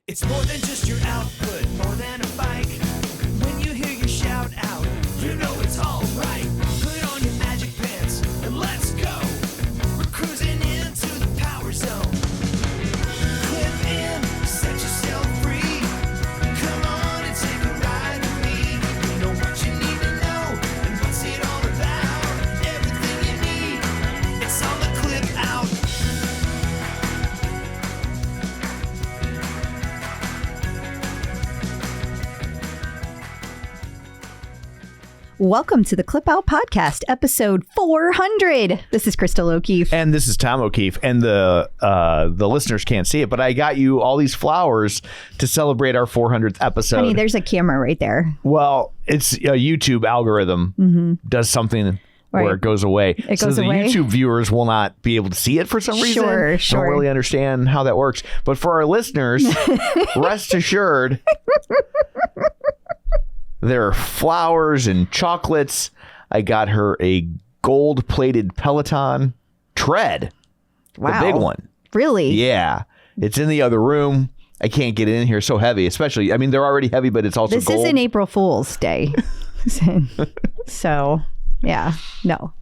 It's more than just your output, more than a bike. When you hear your shout out, you know it's all right. Put on your magic pants and let's go. We're cruising into the power zone. Clip in, set yourself free. Come on and take a ride with me. Know what you need to know and what's it all about. Everything you need, it's on the Clip Out. Welcome to the Clip Out Podcast, episode 400. This is Crystal O'Keefe. And this is Tom O'Keefe. And the listeners can't see it, but I got you all these flowers to celebrate our 400th episode. Honey, there's a camera right there. Well, it's a YouTube algorithm does something where it goes away. It goes away. The YouTube viewers will not be able to see it for some reason. Sure. I don't really understand how that works. But for our listeners, rest assured, there are flowers and chocolates. I got her a gold-plated Peloton tread. Wow. The big one. Really? Yeah. It's in the other room. I can't get it in here. So heavy, especially. I mean, they're already heavy, but it's also This gold. isn't April Fool's Day. So, yeah. No.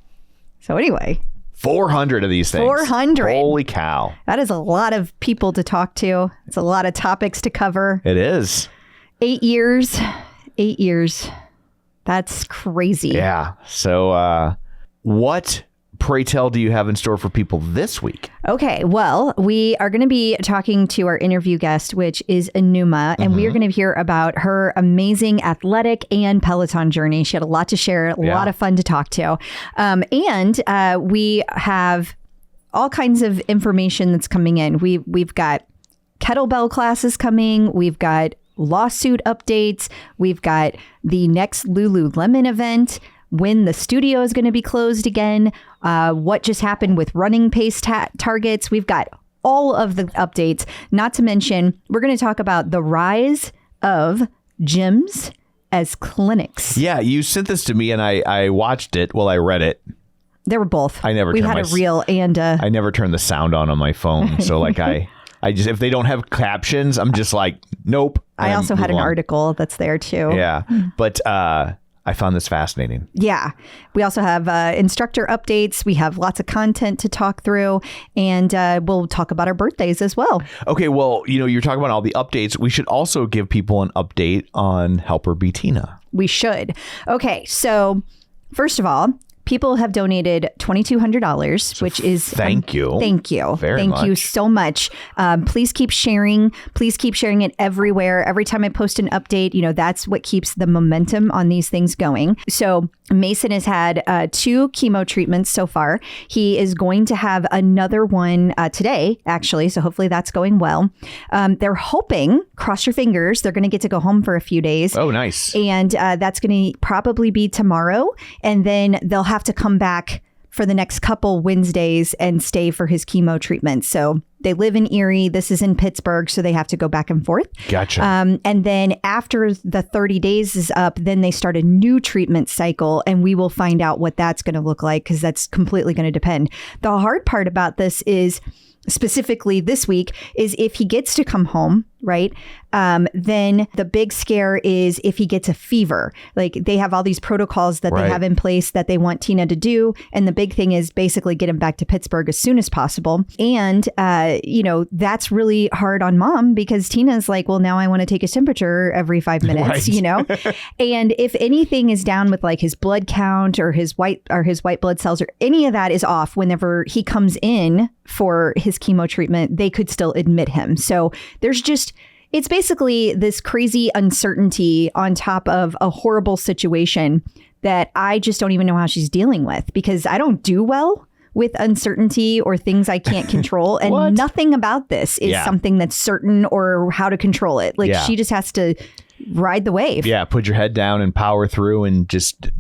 So anyway. 400 of these things. 400. Holy cow. That is a lot of people to talk to. It's a lot of topics to cover. It is. 8 years. 8 years. That's crazy. Yeah. So what, pray tell, do you have in store for people this week? Okay. Well, we are going to be talking to our interview guest, which is Enuma, and we are going to hear about her amazing athletic and Peloton journey. She had a lot to share, a lot of fun to talk to. And we have all kinds of information that's coming in. We've got kettlebell classes coming. We've got lawsuit updates. We've got the next Lululemon event, when the studio is going to be closed again, what just happened with running pace targets. We've got all of the updates, not to mention we're going to talk about the rise of gyms as clinics. Yeah, you sent this to me and I watched it. Well, I read it. They were both. We had a reel and I never turn the sound on my phone. So like I just, if they don't have captions, I'm just like, nope. I also had an article that's there too. Yeah. But I found this fascinating. Yeah. We also have instructor updates. We have lots of content to talk through, and we'll talk about our birthdays as well. Okay. Well, you're talking about all the updates. We should also give people an update on helper Betina. We should. Okay. So first of all, people have donated $2,200, which is thank you. Thank you. Very much. Thank you so much. Please keep sharing. Please keep sharing it everywhere. Every time I post an update, that's what keeps the momentum on these things going. So Mason has had 2 chemo treatments so far. He is going to have another one today, actually. So hopefully that's going well. They're hoping, cross your fingers, they're going to get to go home for a few days. Oh, nice. And that's going to probably be tomorrow. And then they'll have to come back for the next couple Wednesdays and stay for his chemo treatment. So they live in Erie. This is in Pittsburgh, so they have to go back and forth. Gotcha. And then after the 30 days is up, then they start a new treatment cycle, and we will find out what that's going to look like, because that's completely going to depend. The hard part about this is, specifically this week, is if he gets to come home, right? Then the big scare is if he gets a fever. Like, they have all these protocols that they have in place that they want Tina to do. And the big thing is basically get him back to Pittsburgh as soon as possible. And, that's really hard on mom, because Tina's like, well, now I want to take his temperature every 5 minutes, And if anything is down with like his blood count or his white blood cells or any of that is off, whenever he comes in for his chemo treatment, they could still admit him. So there's it's basically this crazy uncertainty on top of a horrible situation that I just don't even know how she's dealing with, because I don't do well with uncertainty or things I can't control. And nothing about this is something that's certain or how to control it. Like, she just has to ride the wave. Yeah. Put your head down and power through and just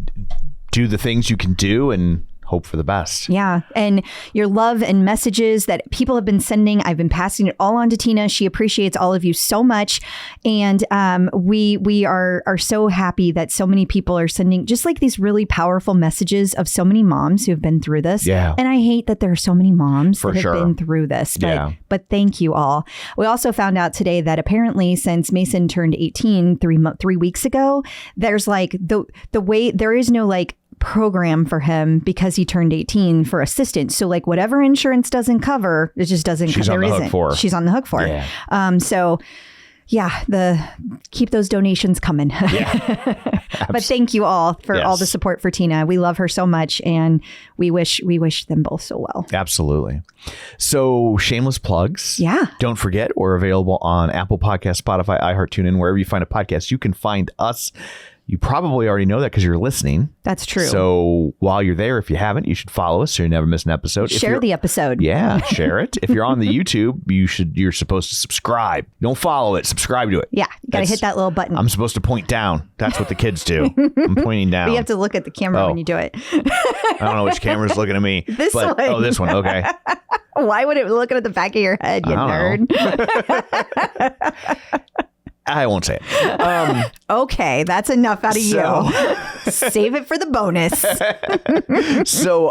do the things you can do and hope for the best. Yeah. And your love and messages that people have been sending, I've been passing it all on to Tina. She appreciates all of you so much. And we are so happy that so many people are sending just like these really powerful messages of so many moms who have been through this. Yeah. And I hate that there are so many moms For that sure. have been through this. But, Yeah. but thank you all. We also found out today that apparently since Mason turned 18 3 weeks ago, there's like the way there is no like program for him because he turned 18 for assistance. So like whatever insurance doesn't cover, it just doesn't. She's on the hook for. She's on the hook for. Yeah. So yeah, keep those donations coming. Yeah. But thank you all for all the support for Tina. We love her so much, and we wish them both so well. Absolutely. So shameless plugs. Yeah. Don't forget, we're available on Apple Podcasts, Spotify, iHeart, TuneIn, wherever you find a podcast. You can find us. You probably already know that because you're listening. That's true. So while you're there, if you haven't, you should follow us so you never miss an episode. Share the episode. Yeah, share it. If you're on the YouTube, you're supposed to subscribe. Don't follow it. Subscribe to it. Yeah, you got to hit that little button. I'm supposed to point down. That's what the kids do. I'm pointing down. But you have to look at the camera when you do it. I don't know which camera's looking at me. This one. Oh, this one. Okay. Why would it look at the back of your head, you nerd? I won't say it. Okay, that's enough out of you. Save it for the bonus. So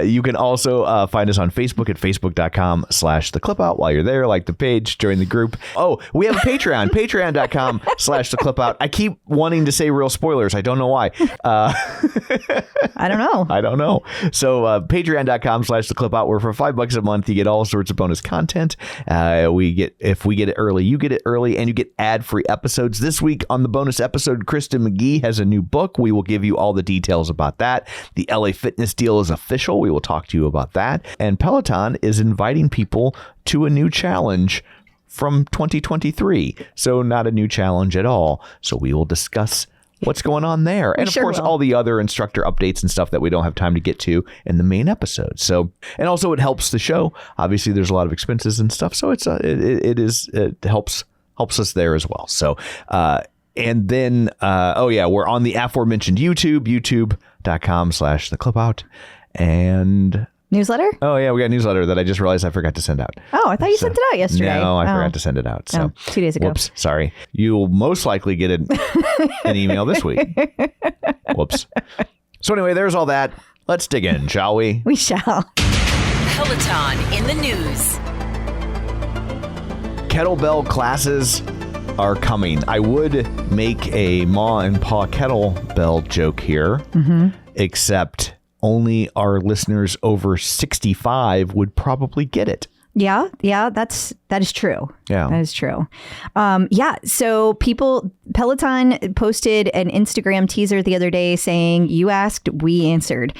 you can also find us on Facebook at facebook.com/theclipout. While you're there, like the page, join the group. Oh, we have a Patreon, patreon.com/theclipout. I keep wanting to say real spoilers. I don't know why. I don't know. So patreon.com/theclipout, where for $5 a month, you get all sorts of bonus content. If we get it early, you get it early, and you get ad-free episodes. This week on the bonus episode, Kristen McGee has a new book. We will give you all the details about that. The LA Fitness deal is official. We will talk to you about that. And Peloton is inviting people to a new challenge from 2023. So not a new challenge at all. So we will discuss what's going on there. And of course, all the other instructor updates and stuff that we don't have time to get to in the main episode. So, and also it helps the show. Obviously, there's a lot of expenses and stuff. So it helps us there as well. So, and then, we're on the aforementioned YouTube, youtube.com/theclipout. And newsletter? Oh, yeah, we got a newsletter that I just realized I forgot to send out. Oh, I thought you sent it out yesterday. No, I forgot to send it out. So 2 days ago. Whoops, sorry. You'll most likely get an email this week. Whoops. So anyway, there's all that. Let's dig in, shall we? We shall. Peloton in the news. Kettlebell classes are coming. I would make a Ma and Pa kettlebell joke here, except only our listeners over 65 would probably get it. Yeah, that is true. Yeah. That is true. So Peloton posted an Instagram teaser the other day saying, "You asked, we answered."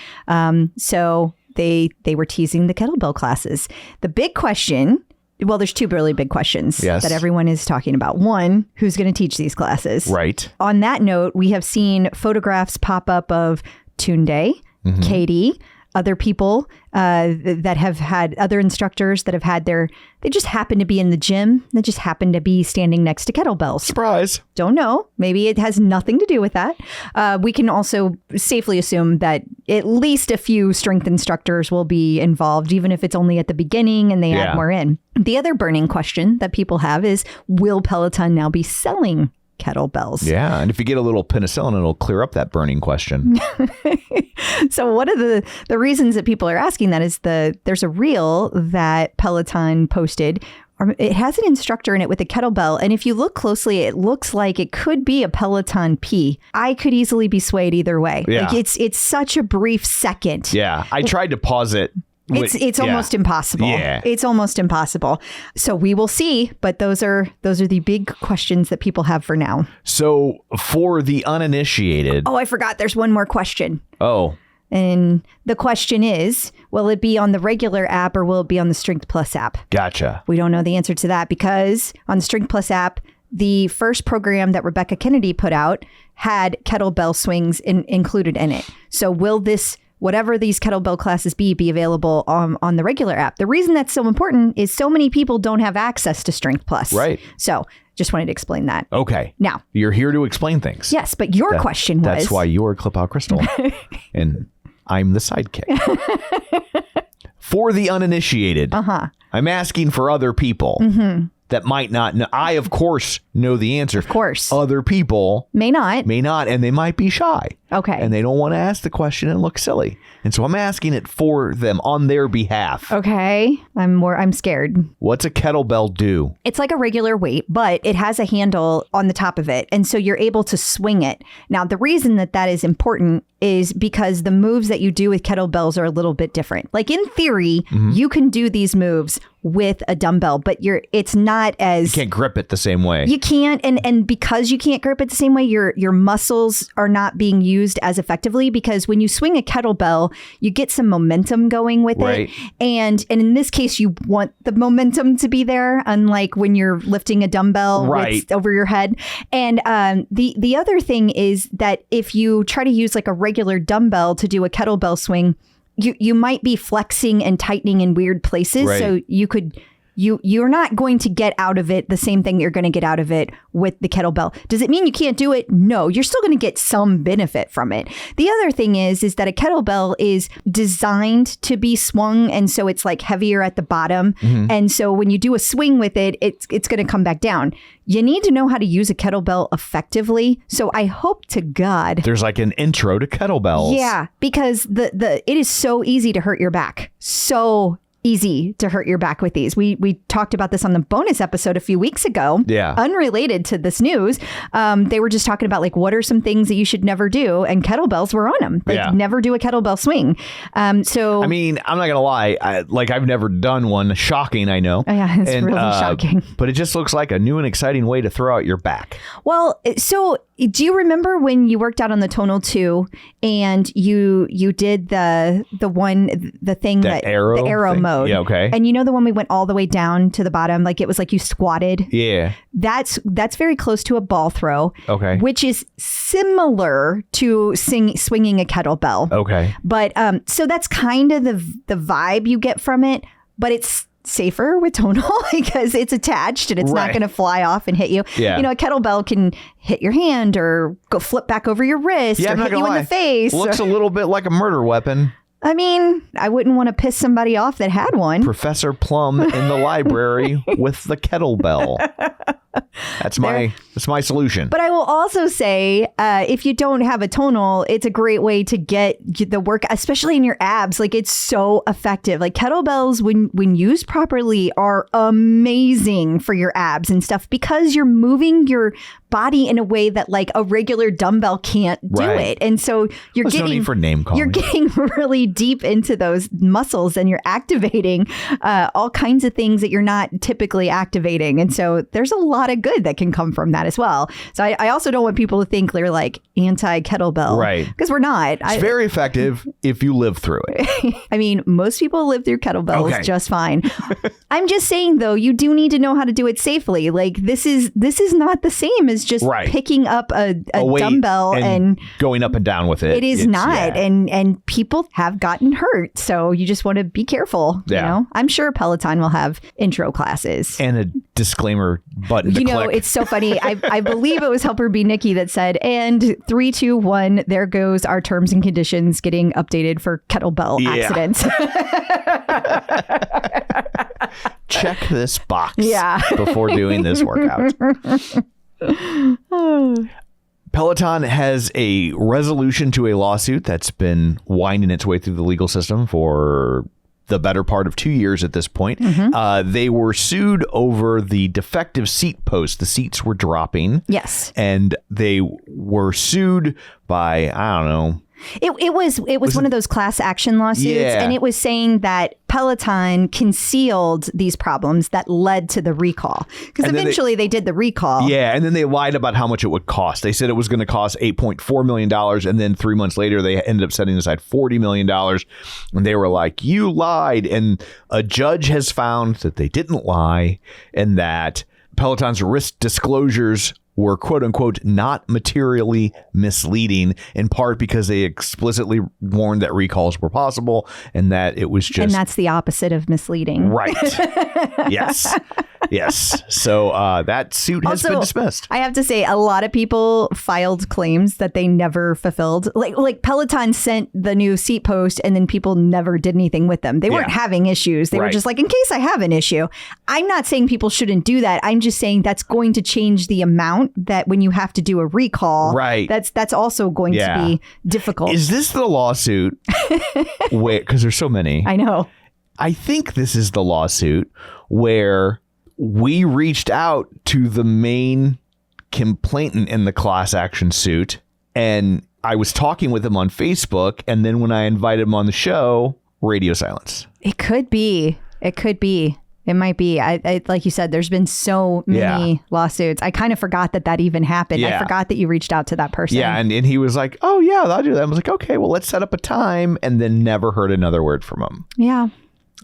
So they were teasing the kettlebell classes. The big question, well, there's two really big questions that everyone is talking about. One, who's going to teach these classes? Right. On that note, we have seen photographs pop up of Tunde, Katie, other people that have had other instructors that have had they just happen to be in the gym. They just happen to be standing next to kettlebells. Surprise. Don't know. Maybe it has nothing to do with that. We can also safely assume that at least a few strength instructors will be involved, even if it's only at the beginning and they add more in. The other burning question that people have is, will Peloton now be selling kettlebells? Yeah, and if you get a little penicillin, it'll clear up that burning question. So one of the reasons that people are asking that is there's a reel that Peloton posted. It has an instructor in it with a kettlebell, and if you look closely, it looks like it could be a Peloton P. I could easily be swayed either way. Yeah. Like it's such a brief second. Yeah, I tried to pause it. It's almost impossible. Yeah. It's almost impossible. So we will see, but those are the big questions that people have for now. So for the uninitiated. Oh, I forgot. There's one more question. Oh. And the question is, will it be on the regular app or will it be on the Strength Plus app? Gotcha. We don't know the answer to that because on the Strength Plus app, the first program that Rebecca Kennedy put out had kettlebell swings included in it. So will this, whatever these kettlebell classes be available on the regular app? The reason that's so important is so many people don't have access to Strength Plus. Right. So just wanted to explain that. Okay. Now, you're here to explain things. Yes, but your question was... That's why you're Clip Out Crystal. And I'm the sidekick. For the uninitiated, I'm asking for other people that might not know. I, of course, know the answer. Of course. Other people May not. and they might be shy. Okay. And they don't want to ask the question and look silly. And so I'm asking it for them on their behalf. Okay. I'm scared. What's a kettlebell do? It's like a regular weight, but it has a handle on the top of it. And so you're able to swing it. Now, the reason that is important is because the moves that you do with kettlebells are a little bit different. Like in theory, you can do these moves with a dumbbell, but it's not as... You can't grip it the same way. You can't. And because you can't grip it the same way, your muscles are not being used as effectively, because when you swing a kettlebell, you get some momentum going with it. And in this case, you want the momentum to be there, unlike when you're lifting a dumbbell with, over your head. And the other thing is that if you try to use like a regular dumbbell to do a kettlebell swing, you might be flexing and tightening in weird places. So you're not going to get out of it the same thing you're going to get out of it with the kettlebell. Does it mean you can't do it? No, you're still going to get some benefit from it. The other thing is that a kettlebell is designed to be swung, and so it's like heavier at the bottom. And so when you do a swing with it, it's going to come back down. You need to know how to use a kettlebell effectively. So I hope to God there's like an intro to kettlebells. Yeah, because it is so easy to hurt your back. So easy to hurt your back with these. We talked about this on the bonus episode a few weeks ago. Yeah. Unrelated to this news. They were just talking about like, what are some things that you should never do? And kettlebells were on them. Like never do a kettlebell swing. So, I mean, I'm not going to lie. I've never done one. Shocking, I know. Yeah, it's really shocking. But it just looks like a new and exciting way to throw out your back. Well, so do you remember when you worked out on the Tonal 2 and you did the thing the arrow mode? Yeah, okay. And you know the one we went all the way down to the bottom, like it was like you squatted? Yeah. That's very close to a ball throw. Okay. Which is similar to swinging a kettlebell. Okay. But so that's kind of the vibe you get from it, but it's safer with Tonal because it's attached and it's not going to fly off and hit you. Yeah. You know, a kettlebell can hit your hand or go flip back over your wrist or hit you in the face. Looks a little bit like a murder weapon. I mean, I wouldn't want to piss somebody off that had one. Professor Plum in the library with the kettlebell. That's my solution. But I will also say, if you don't have a Tonal, it's a great way to get the work, especially in your abs. Like, it's so effective. Like, kettlebells, when used properly, are amazing for your abs and stuff because you're moving your body in a way that like a regular dumbbell can't do it. And so There's no need for name calling. You're getting really deep into those muscles and you're activating all kinds of things that you're not typically activating. And so there's a lot of good that can come from that as well. So I also don't want people to think they're like anti-kettlebell. Right. Because we're not. It's very effective if you live through it. I mean, most people live through kettlebells just fine. I'm just saying, though, you do need to know how to do it safely. Like, this is not the same as just picking up a dumbbell and going up and down with it. It is not. And people have gotten hurt. So you just want to be careful. Yeah. You know, I'm sure Peloton will have intro classes. And a disclaimer button to click. It's so funny. I believe it was Helper B. Nikki that said, and 3, 2, 1, there goes our terms and conditions getting updated for kettlebell accidents. Check this box before doing this workout. Peloton has a resolution to a lawsuit that's been winding its way through the legal system for the better part of 2 years at this point. They were sued over the defective seat post. The seats were dropping. Yes. And they were sued by, I don't know. It was one of those class action lawsuits, and it was saying that Peloton concealed these problems that led to the recall. Because eventually they did the recall. Yeah, and then they lied about how much it would cost. They said it was going to cost $8.4 million, and then 3 months later they ended up setting aside $40 million. And they were like, you lied. And a judge has found that they didn't lie and that Peloton's risk disclosures were, quote unquote, not materially misleading, in part because they explicitly warned that recalls were possible and that it was just... And that's the opposite of misleading. Right. Yes. Yes. So that suit has been dismissed. I have to say, a lot of people filed claims that they never fulfilled. Like Peloton sent the new seat post and then people never did anything with them. They weren't having issues. They were just like, in case I have an issue. I'm not saying people shouldn't do that. I'm just saying that's going to change the amount that when you have to do a recall. Right. That's also going to be difficult. Is this the lawsuit? Wait, because there's so many. I know. I think this is the lawsuit where we reached out to the main complainant in the class action suit, and I was talking with him on Facebook, and then when I invited him on the show, radio silence. It could be. It could be. It might be. I like you said, there's been so many lawsuits. I kind of forgot that even happened. I forgot that you reached out to that person. Yeah, and he was like, oh, yeah, I'll do that. I was like, okay, well, let's set up a time, and then never heard another word from him. Yeah.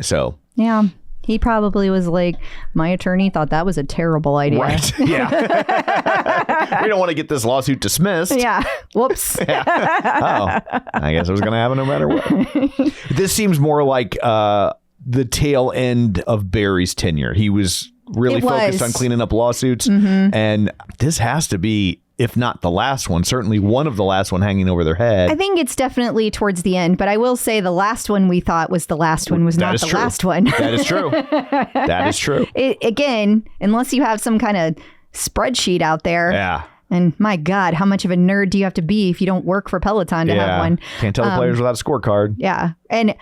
So. Yeah. He probably was like, my attorney thought that was a terrible idea. Right. Yeah. We don't want to get this lawsuit dismissed. Yeah. Whoops. Yeah. Oh, I guess it was going to happen no matter what. This seems more like the tail end of Barry's tenure. He was really focused on cleaning up lawsuits. Mm-hmm. And this has to be, if not the last one, certainly one of the last one hanging over their head. I think it's definitely towards the end, but I will say the last one we thought was the last one was not the last one. That is true. That is true. Again, unless you have some kind of spreadsheet out there. Yeah. And my God, how much of a nerd do you have to be if you don't work for Peloton to have one? Can't tell the players without a scorecard. Yeah. And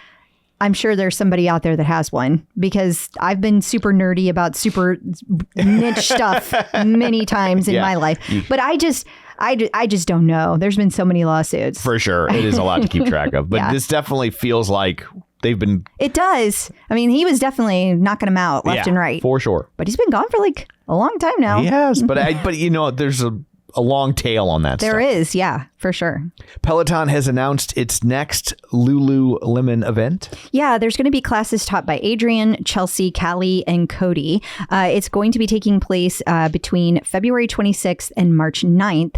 I'm sure there's somebody out there that has one, because I've been super nerdy about super niche stuff many times in my life. But I just don't know. There's been so many lawsuits. For sure. It is a lot to keep track of. But this definitely feels like they've been... It does. I mean, he was definitely knocking them out left and right. For sure. But he's been gone for like a long time now. He has. But you know, there's a long tail on that stuff. There is, yeah, for sure. Peloton has announced its next Lululemon event. Yeah, there's going to be classes taught by Adrian, Chelsea, Callie, and Cody. It's going to be taking place between February 26th and March 9th.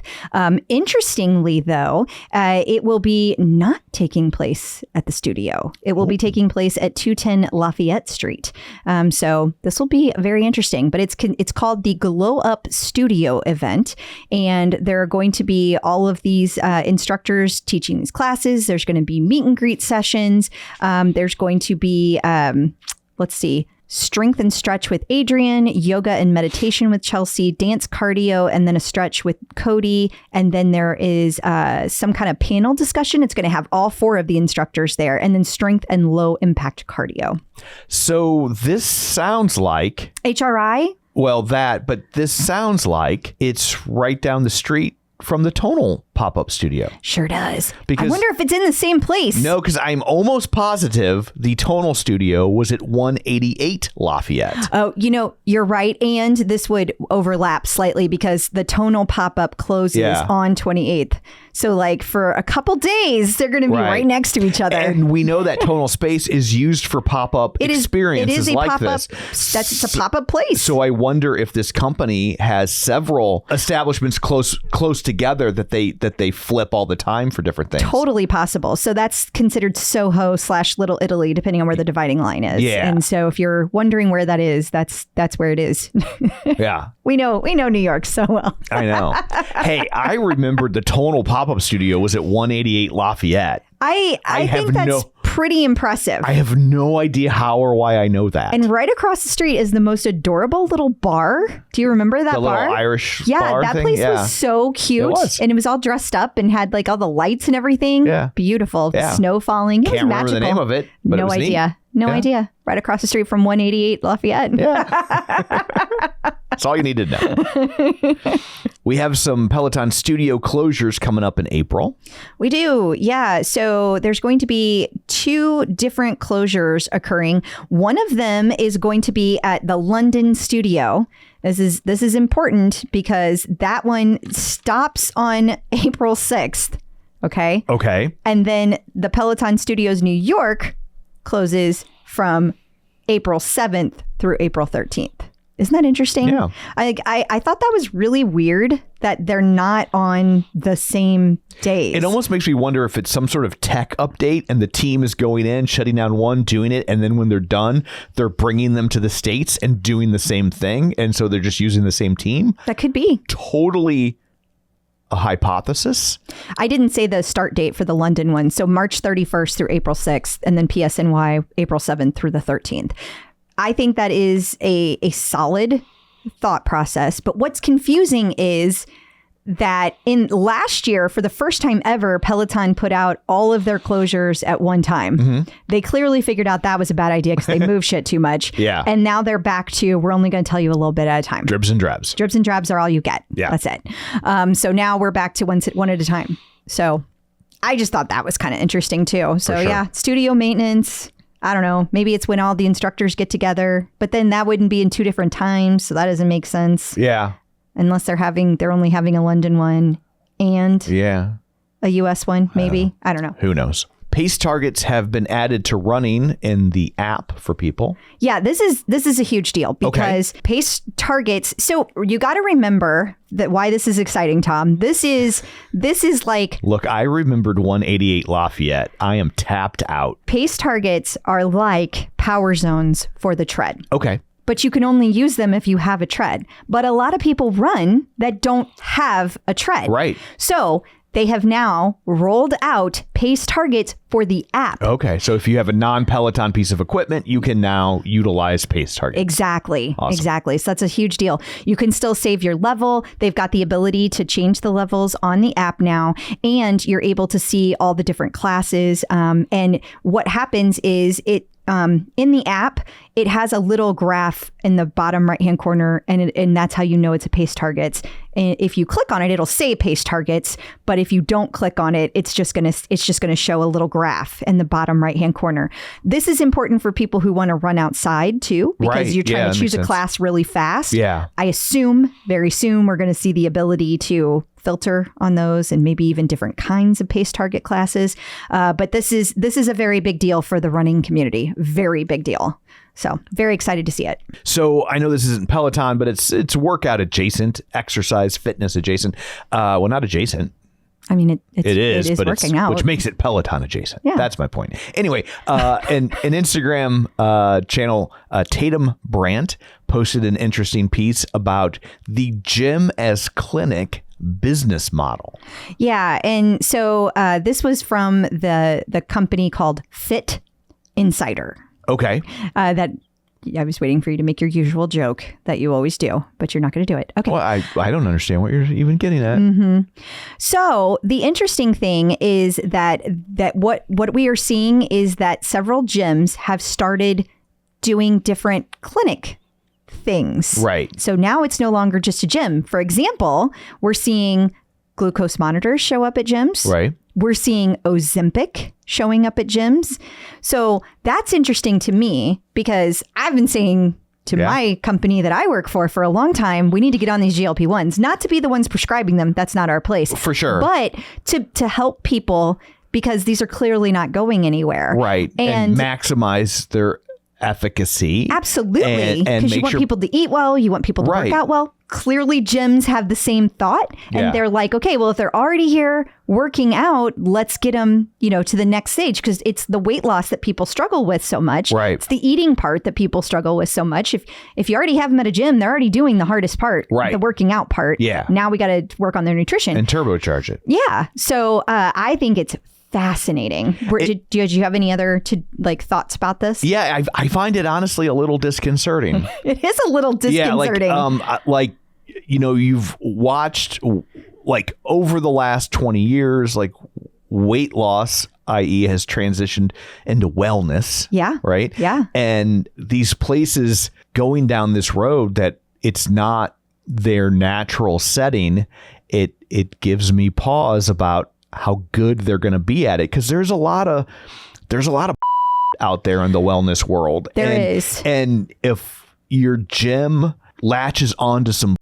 Interestingly, though, it will be not taking place at the studio. It will be taking place at 210 Lafayette Street. So this will be very interesting, but it's called the Glow Up Studio event. And there are going to be all of these instructors teaching these classes. There's going to be meet and greet sessions. There's going to be, strength and stretch with Adrian, yoga and meditation with Chelsea, dance cardio, and then a stretch with Cody. And then there is some kind of panel discussion. It's going to have all four of the instructors there, and then strength and low impact cardio. So this sounds like... HRI? Well, but this sounds like it's right down the street from the Tonal pop-up studio. Sure does. Because I wonder if it's in the same place. No, because I'm almost positive the Tonal studio was at 188 Lafayette. Oh, you're right. And this would overlap slightly because the Tonal pop-up closes on 28th. So like for a couple days, they're going to be right next to each other. And we know that Tonal space is used for pop-up experiences like this. It's a pop-up place. So I wonder if this company has several establishments close together that they flip all the time for different things. Totally possible. So that's considered Soho / Little Italy, depending on where the dividing line is. Yeah. And so if you're wondering where that is, that's where it is. Yeah. We know New York so well. I know. Hey, I remembered the Tonal pop-up studio was at 188 Lafayette. I think that's pretty impressive. I have no idea how or why I know that. And right across the street is the most adorable little bar. Do you remember that bar? The little Irish bar Yeah, that thing? place was so cute. It was. And it was all dressed up and had like all the lights and everything. Yeah. Beautiful. Yeah. Snow falling. It was Can't magical. remember the name of it, but no it was idea. neat. No idea. Right across the street from 188 Lafayette. Yeah. That's all you need to know. We have some Peloton Studio closures coming up in April. We do. Yeah. So there's going to be 2 different closures occurring. One of them is going to be at the London studio. This is important because that one stops on April 6th. Okay. Okay. And then the Peloton Studios New York closes from April 7th through April 13th. Isn't that interesting? Yeah. I thought that was really weird that they're not on the same days. It almost makes me wonder if it's some sort of tech update and the team is going in, shutting down one, doing it, and then when they're done, they're bringing them to the States and doing the same thing. And so they're just using the same team. That could be. Totally a hypothesis. I didn't say the start date for the London one. So March 31st through April 6th, and then PSNY April 7th through the 13th. I think that is a solid thought process. But what's confusing is that in last year, for the first time ever, Peloton put out all of their closures at one time. Mm-hmm. They clearly figured out that was a bad idea because they move shit too much. Yeah. And now they're back to, we're only going to tell you a little bit at a time. Dribs and drabs. Dribs and drabs are all you get. Yeah. That's it. So now we're back to one at a time. So I just thought that was kind of interesting too. So sure. Yeah, studio maintenance. I don't know. Maybe it's when all the instructors get together, but then that wouldn't be in 2 different times. So that doesn't make sense. Yeah. Unless they're only having a London one and a US one, maybe. I don't know. Who knows? Pace targets have been added to running in the app for people. Yeah, this is a huge deal because pace targets. So you got to remember that why this is exciting, Tom. This is like, look, I remembered 188 Lafayette. I am tapped out. Pace targets are like power zones for the tread. Okay. But you can only use them if you have a tread. But a lot of people run that don't have a tread. Right. So they have now rolled out pace targets for the app. Okay. So if you have a non-Peloton piece of equipment, you can now utilize pace targets. Exactly. Awesome. Exactly. So that's a huge deal. You can still save your level. They've got the ability to change the levels on the app now, and you're able to see all the different classes. And what happens is in the app, it has a little graph in the bottom right-hand corner, and that's how you know it's a pace targets. And if you click on it, it'll say pace targets. But if you don't click on it, it's just gonna show a little graph in the bottom right-hand corner. This is important for people who want to run outside too, because Right. you're trying Yeah, to choose that a makes class really fast. Yeah. I assume very soon we're going to see the ability to filter on those and maybe even different kinds of pace target classes. But this is a very big deal for the running community. Very big deal. So very excited to see it. So I know this isn't Peloton, but it's workout adjacent, exercise, fitness adjacent. Well, not adjacent. I mean, it is but working out. which makes it Peloton adjacent. Yeah. That's my point. Anyway, an Instagram channel, Tatum Brandt, posted an interesting piece about the gym as clinic business model. Yeah. And so this was from the company called Fit Insider. Okay. That I was waiting for you to make your usual joke that you always do, but you're not going to do it. Okay. Well, I don't understand what you're even getting at. Mm-hmm. So the interesting thing is that what we are seeing is that several gyms have started doing different clinic things. Right. So now it's no longer just a gym. For example, we're seeing glucose monitors show up at gyms. Right. We're seeing Ozempic showing up at gyms. So that's interesting to me because I've been saying to my company that I work for a long time, we need to get on these GLP-1s, not to be the ones prescribing them. That's not our place. For sure. But to help people because these are clearly not going anywhere. Right. And maximize their efficacy. Absolutely. Because you want people to eat well. You want people to work out well. Clearly, gyms have the same thought. And they're like, okay, well, if they're already here working out, let's get them, to the next stage. Because it's the weight loss that people struggle with so much. Right. It's the eating part that people struggle with so much. If you already have them at a gym, they're already doing the hardest part. Right. The working out part. Yeah. Now we got to work on their nutrition. And turbocharge it. Yeah. So I think it's fascinating. Did you have any other thoughts about this? Yeah, I find it honestly a little disconcerting. It is a little disconcerting. Yeah, you've watched over the last 20 years, weight loss, i.e. has transitioned into wellness. Yeah. Right? Yeah. And these places going down this road that it's not their natural setting, it gives me pause about how good they're going to be at it, because there's a lot of out there in the wellness world. There is. And if your gym latches onto some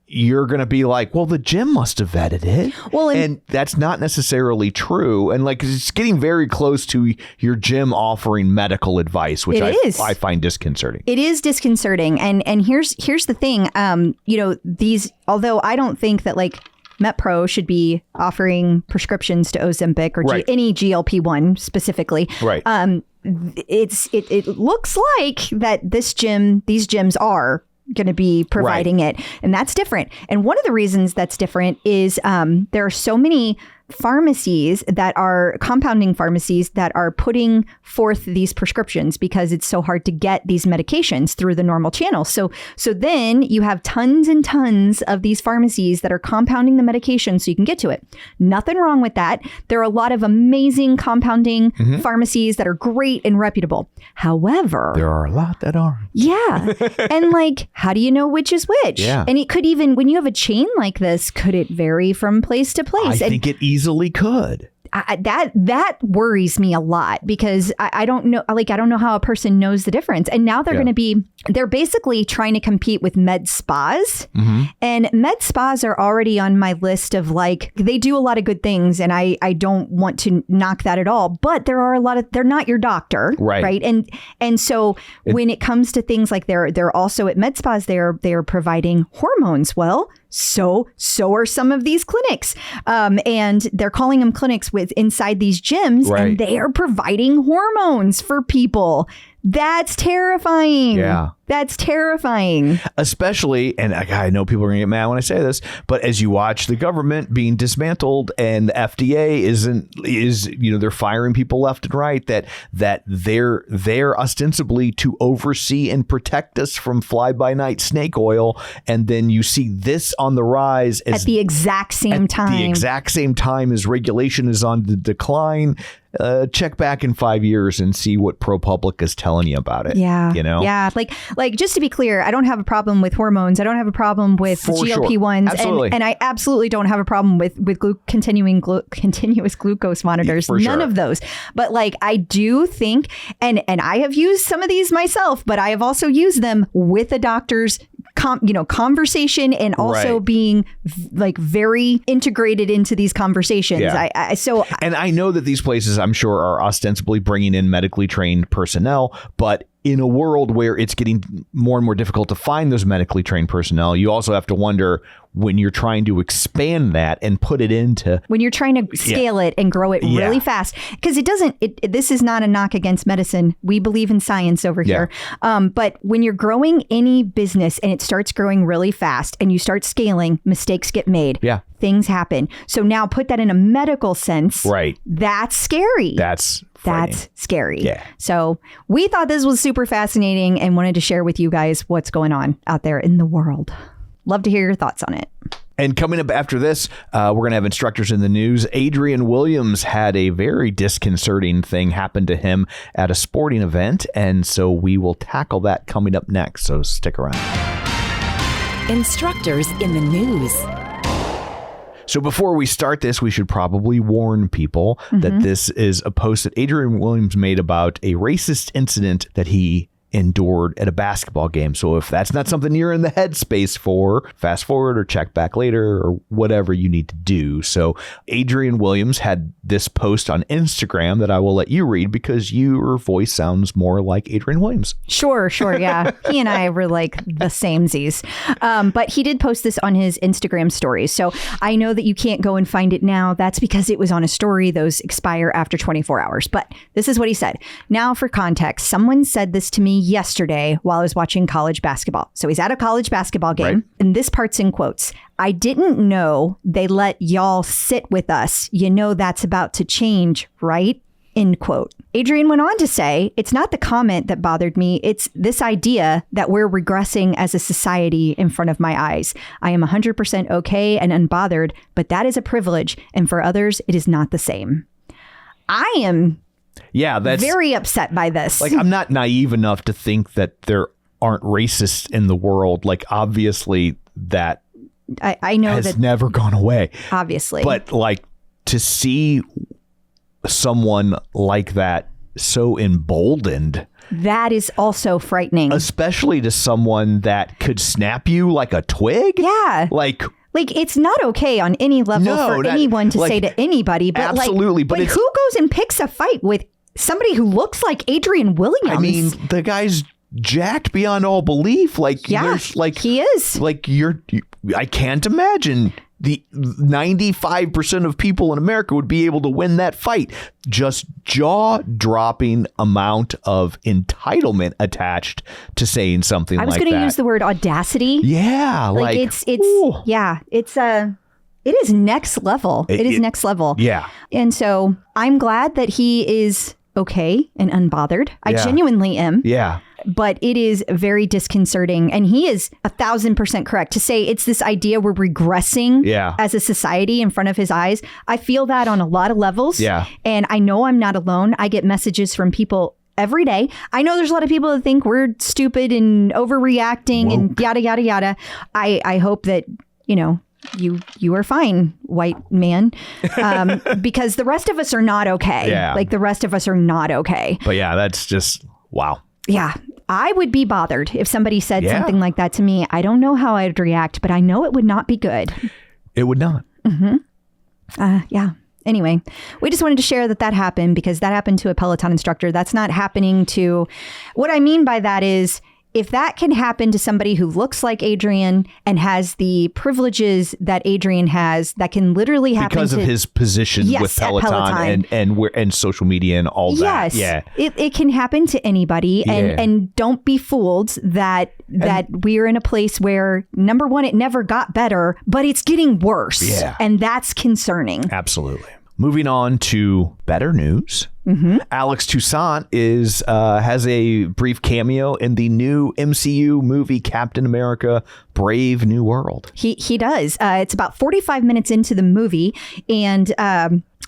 you're going to be like, well, the gym must have vetted it. Well, and that's not necessarily true. And like, it's getting very close to your gym offering medical advice, which I find disconcerting. It is disconcerting. And here's the thing. Although I don't think that like MetPro should be offering prescriptions to Ozempic or any GLP-1 specifically. Right. It looks like that these gyms are going to be providing it, and that's different. And one of the reasons that's different is there are so many pharmacies that are compounding pharmacies that are putting forth these prescriptions because it's so hard to get these medications through the normal channel. So then you have tons and tons of these pharmacies that are compounding the medication so you can get to it. Nothing wrong with that. There are a lot of amazing compounding pharmacies that are great and reputable. However, there are a lot that aren't. Yeah. And like, how do you know which is which? Yeah. And it could even, when you have a chain like this, could it vary from place to place? I think it easily could. That worries me a lot because I don't know. Like, I don't know how a person knows the difference. And now they're basically trying to compete with med spas. And med spas are already on my list of like, they do a lot of good things. And I don't want to knock that at all. But there are they're not your doctor. Right. And so when it comes to things like they're also at med spas, they're providing hormones. Well, so are some of these clinics. And they're calling them clinics with inside these gyms, and they are providing hormones for people. That's terrifying. Yeah. That's terrifying. Especially, and I know people are going to get mad when I say this, but as you watch the government being dismantled and the FDA is they're firing people left and right, that they're there ostensibly to oversee and protect us from fly-by-night snake oil. And then you see this on the rise at the exact same time. The exact same time as regulation is on the decline. Check back in 5 years and see what ProPublica is telling you about it. Yeah. Yeah. Like just to be clear, I don't have a problem with hormones. I don't have a problem with GLP-1s. Absolutely. And I absolutely don't have a problem with continuous glucose monitors. None of those. But like, I do think, and I have used some of these myself, but I have also used them with a doctor's conversation and also being like very integrated into these conversations. Yeah. And I know that these places, I'm sure, are ostensibly bringing in medically trained personnel, but in a world where it's getting more and more difficult to find those medically trained personnel, you also have to wonder when you're trying to expand that and put it into... When you're trying to scale it and grow it really fast. Because this is not a knock against medicine. We believe in science over here. But when you're growing any business and it starts growing really fast and you start scaling, mistakes get made. Yeah. Things happen. So now put that in a medical sense. Right. That's scary. That's scary. Yeah. So we thought this was super fascinating and wanted to share with you guys what's going on out there in the world. Love to hear your thoughts on it. And coming up after this, we're going to have instructors in the news. Adrian Williams had a very disconcerting thing happen to him at a sporting event. And so we will tackle that coming up next. So stick around. Instructors in the news. So before we start this, we should probably warn people that this is a post that Adrian Williams made about a racist incident that he endured at a basketball game. So if that's not something you're in the headspace for, fast forward or check back later or whatever you need to do. So Adrian Williams had this post on Instagram that I will let you read because your voice sounds more like Adrian Williams. Sure. Yeah. He and I were like the samesies. But he did post this on his Instagram stories. So I know that you can't go and find it now. That's because it was on a story. Those expire after 24 hours. But this is what he said. Now for context, someone said this to me yesterday while I was watching college basketball. So he's at a college basketball game, and this part's in quotes. I didn't know they let y'all sit with us. You know that's about to change, right? End quote. Adrian went on to say, it's not the comment that bothered me. It's this idea that we're regressing as a society in front of my eyes. I am 100% okay and unbothered, but that is a privilege. And for others, it is not the same. I am that's very upset by this. Like, I'm not naive enough to think that there aren't racists in the world. Like, obviously that I know has that never gone away. Obviously. But like to see someone like that so emboldened. That is also frightening. Especially to someone that could snap you like a twig. Yeah. Like it's not okay on any level for anyone to say to anybody. But absolutely. But who goes and picks a fight with somebody who looks like Adrian Williams? I mean, the guy's jacked beyond all belief. Like, he is. Like, I can't imagine the 95% of people in America would be able to win that fight. Just jaw-dropping amount of entitlement attached to saying something like that. I was going to use the word audacity. Yeah. It is next level. It is next level. Yeah. And so I'm glad that he is okay and unbothered. I genuinely am. Yeah. But it is very disconcerting. And he is 1,000% correct to say it's this idea we're regressing as a society in front of his eyes. I feel that on a lot of levels. Yeah. And I know I'm not alone. I get messages from people every day. I know there's a lot of people that think we're stupid and overreacting and yada, yada, yada. I hope that, you are fine, white man, because the rest of us are not okay. Yeah. Like the rest of us are not okay. But yeah, that's just, wow. Yeah. I would be bothered if somebody said something like that to me. I don't know how I'd react, but I know it would not be good. It would not. Mm-hmm. Yeah. Anyway, we just wanted to share that happened because that happened to a Peloton instructor. That's not happening to... What I mean by that is, if that can happen to somebody who looks like Adrian and has the privileges that Adrian has, that can literally happen because of his position with Peloton. And social media and all that. Yeah, it can happen to anybody, and don't be fooled that we're in a place where, number one, it never got better, but it's getting worse. Yeah, and that's concerning. Absolutely. Moving on to better news. Mm-hmm. Alex Toussaint has a brief cameo in the new MCU movie Captain America: Brave New World. He does. It's about 45 minutes into the movie, and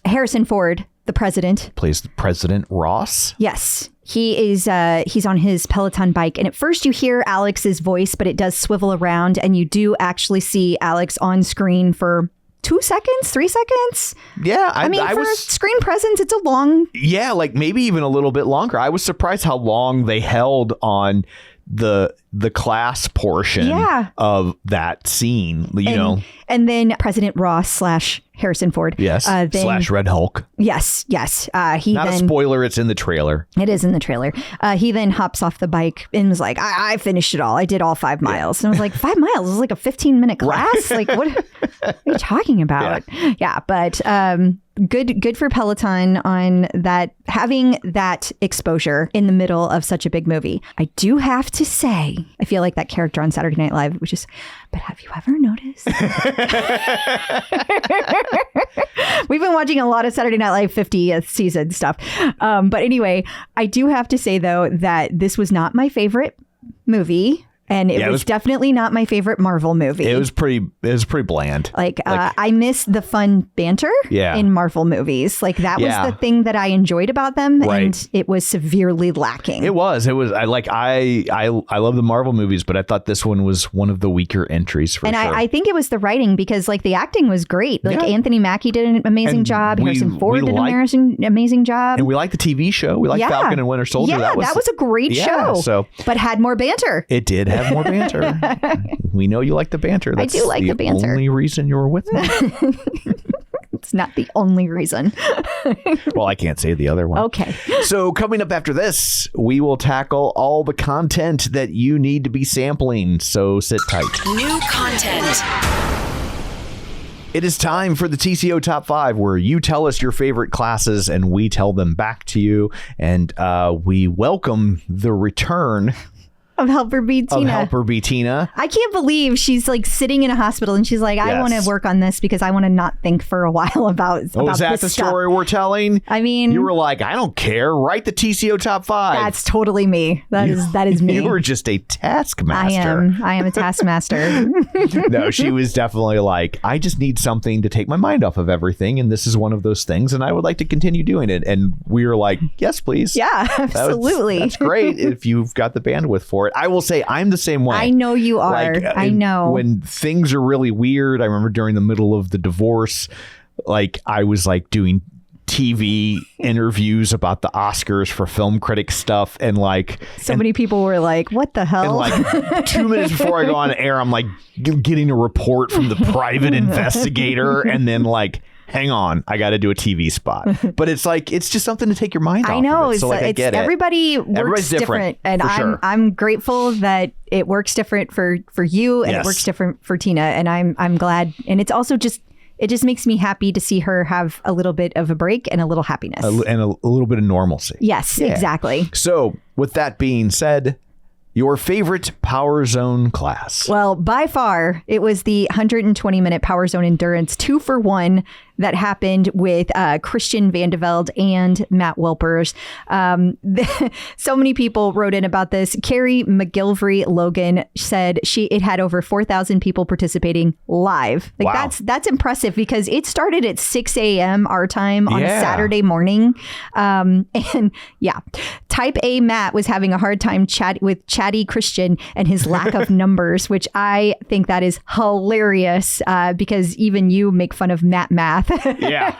Harrison Ford, the president, plays President Ross. Yes. He is, he's on his Peloton bike. And at first you hear Alex's voice, but it does swivel around, and you do actually see Alex on screen for 2 seconds, 3 seconds. Yeah. I mean, for screen presence, it's a long. Yeah, like maybe even a little bit longer. I was surprised how long they held on the class portion of that scene, And then President Ross / Harrison Ford. Yes. / Red Hulk. Yes. He Not a spoiler. It's in the trailer. It is in the trailer. He then hops off the bike and was like, I finished it all. I did all 5 miles. And I was like, 5 miles is like a 15-minute class? Like, what are you talking about? Yeah. But good for Peloton on that, having that exposure in the middle of such a big movie. I do have to say, I feel like that character on Saturday Night Live, which is, but have you ever noticed? We've been watching a lot of Saturday Night Live 50th season stuff. But anyway, I do have to say, though, that this was not my favorite movie. And it was definitely not my favorite Marvel movie. It was pretty bland. Like I miss the fun banter in Marvel movies. Like that was the thing that I enjoyed about them, and it was severely lacking. It was. I love the Marvel movies, but I thought this one was one of the weaker entries for sure. And I think it was the writing, because like the acting was great. Like Anthony Mackie did an amazing job. Harrison Ford did an amazing job. And we liked the TV show. We liked Falcon and Winter Soldier. Yeah, that was a great show. But had more banter. It did have more banter. We know you like the banter. That's I do like the banter. The only reason you're with me. It's not the only reason. Well, I can't say the other one. Okay. So coming up after this, we will tackle all the content that you need to be sampling. So sit tight. New content. It is time for the TCO Top 5, where you tell us your favorite classes and we tell them back to you. And we welcome the return of Helper Betina. I can't believe she's like sitting in a hospital and she's like, I want to work on this because I want to not think for a while about is that the story we're telling? I mean, you were like, I don't care. Write the TCO Top 5. That's totally me. That is me. You were just a taskmaster. I am a taskmaster. No, she was definitely like, I just need something to take my mind off of everything, and this is one of those things, and I would like to continue doing it. And we were like, yes, please. Yeah, absolutely. That's great if you've got the bandwidth for it. I will say I'm the same way. I know you are. I know. When things are really weird, I remember during the middle of the divorce, like I was like doing TV interviews about the Oscars for film critic stuff, and like so many people were like, what the hell? And like 2 minutes before I go on air, I'm like getting a report from the private investigator, and then like, hang on, I got to do a TV spot. But it's like, it's just something to take your mind off. I know. Of it. So like, I get everybody it. works Everybody's different. And sure. I'm grateful that it works different for you, and it works different for Tina. And I'm glad. And it's also it just makes me happy to see her have a little bit of a break and a little happiness. And a little bit of normalcy. Yes, exactly. So with that being said, your favorite Power Zone class? Well, by far, it was the 120-minute Power Zone Endurance 2-for-1 that happened with Christian Vandeveld and Matt Wilpers. So many people wrote in about this. Carrie McGilvery Logan said it had over 4,000 people participating live. Like wow. That's impressive, because it started at 6 a.m. our time on a Saturday morning. And yeah, Type A Matt was having a hard time with Chatty Christian and his lack of numbers, which I think that is hilarious, because even you make fun of Matt Math. Yeah.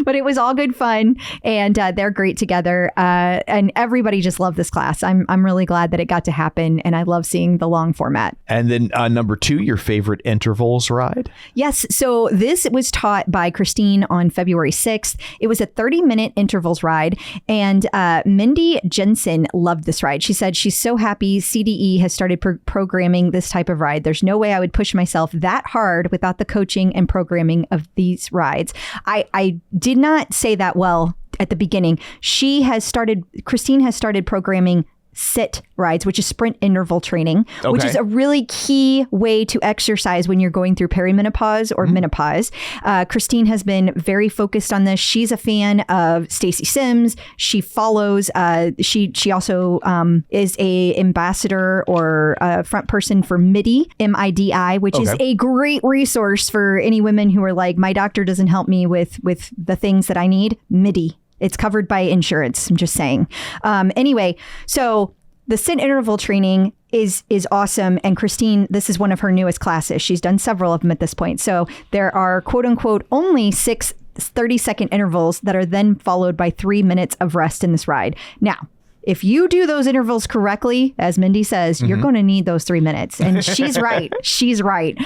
But it was all good fun, and they're great together, and everybody just loved this class. I'm really glad that it got to happen, and I love seeing the long format. And then number 2, your favorite intervals ride? Yes. So this was taught by Christine on February 6th. It was a 30-minute intervals ride, and Mindy Jensen loved this ride. She said she's so happy CDE has started programming this type of ride. There's no way I would push myself that hard without the coaching and programming of these rides. I did not say that well at the beginning. Christine has started programming sit rides, which is sprint interval training, which is a really key way to exercise when you're going through perimenopause or menopause. Christine has been very focused on this. She's a fan of Stacy Sims. She follows, she also is a ambassador or a front person for MIDI, MIDI, which is a great resource for any women who are like, my doctor doesn't help me with the things that I need. MIDI. It's covered by insurance. I'm just saying. Anyway, so the sit interval training is awesome. And Christine, this is one of her newest classes. She's done several of them at this point. So there are, quote unquote, only 6 30-second intervals that are then followed by 3 minutes of rest in this ride. Now, if you do those intervals correctly, as Mindy says, you're going to need those 3 minutes. And she's right. She's right.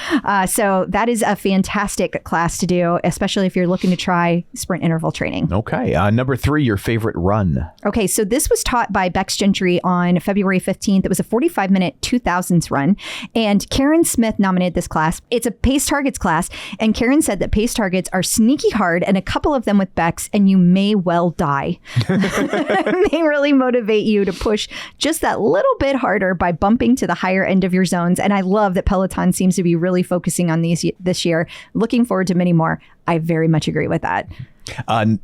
So that is a fantastic class to do, especially if you're looking to try sprint interval training. Okay. Number 3, your favorite run. Okay. So this was taught by Bex Gentry on February 15th. It was a 45-minute 2000s run. And Karen Smith nominated this class. It's a pace targets class. And Karen said that pace targets are sneaky hard, and a couple of them with Bex, and you may well die. They really motivate you to push just that little bit harder by bumping to the higher end of your zones. And I love that Peloton seems to be really focusing on these this year. Looking forward to many more. I very much agree with that.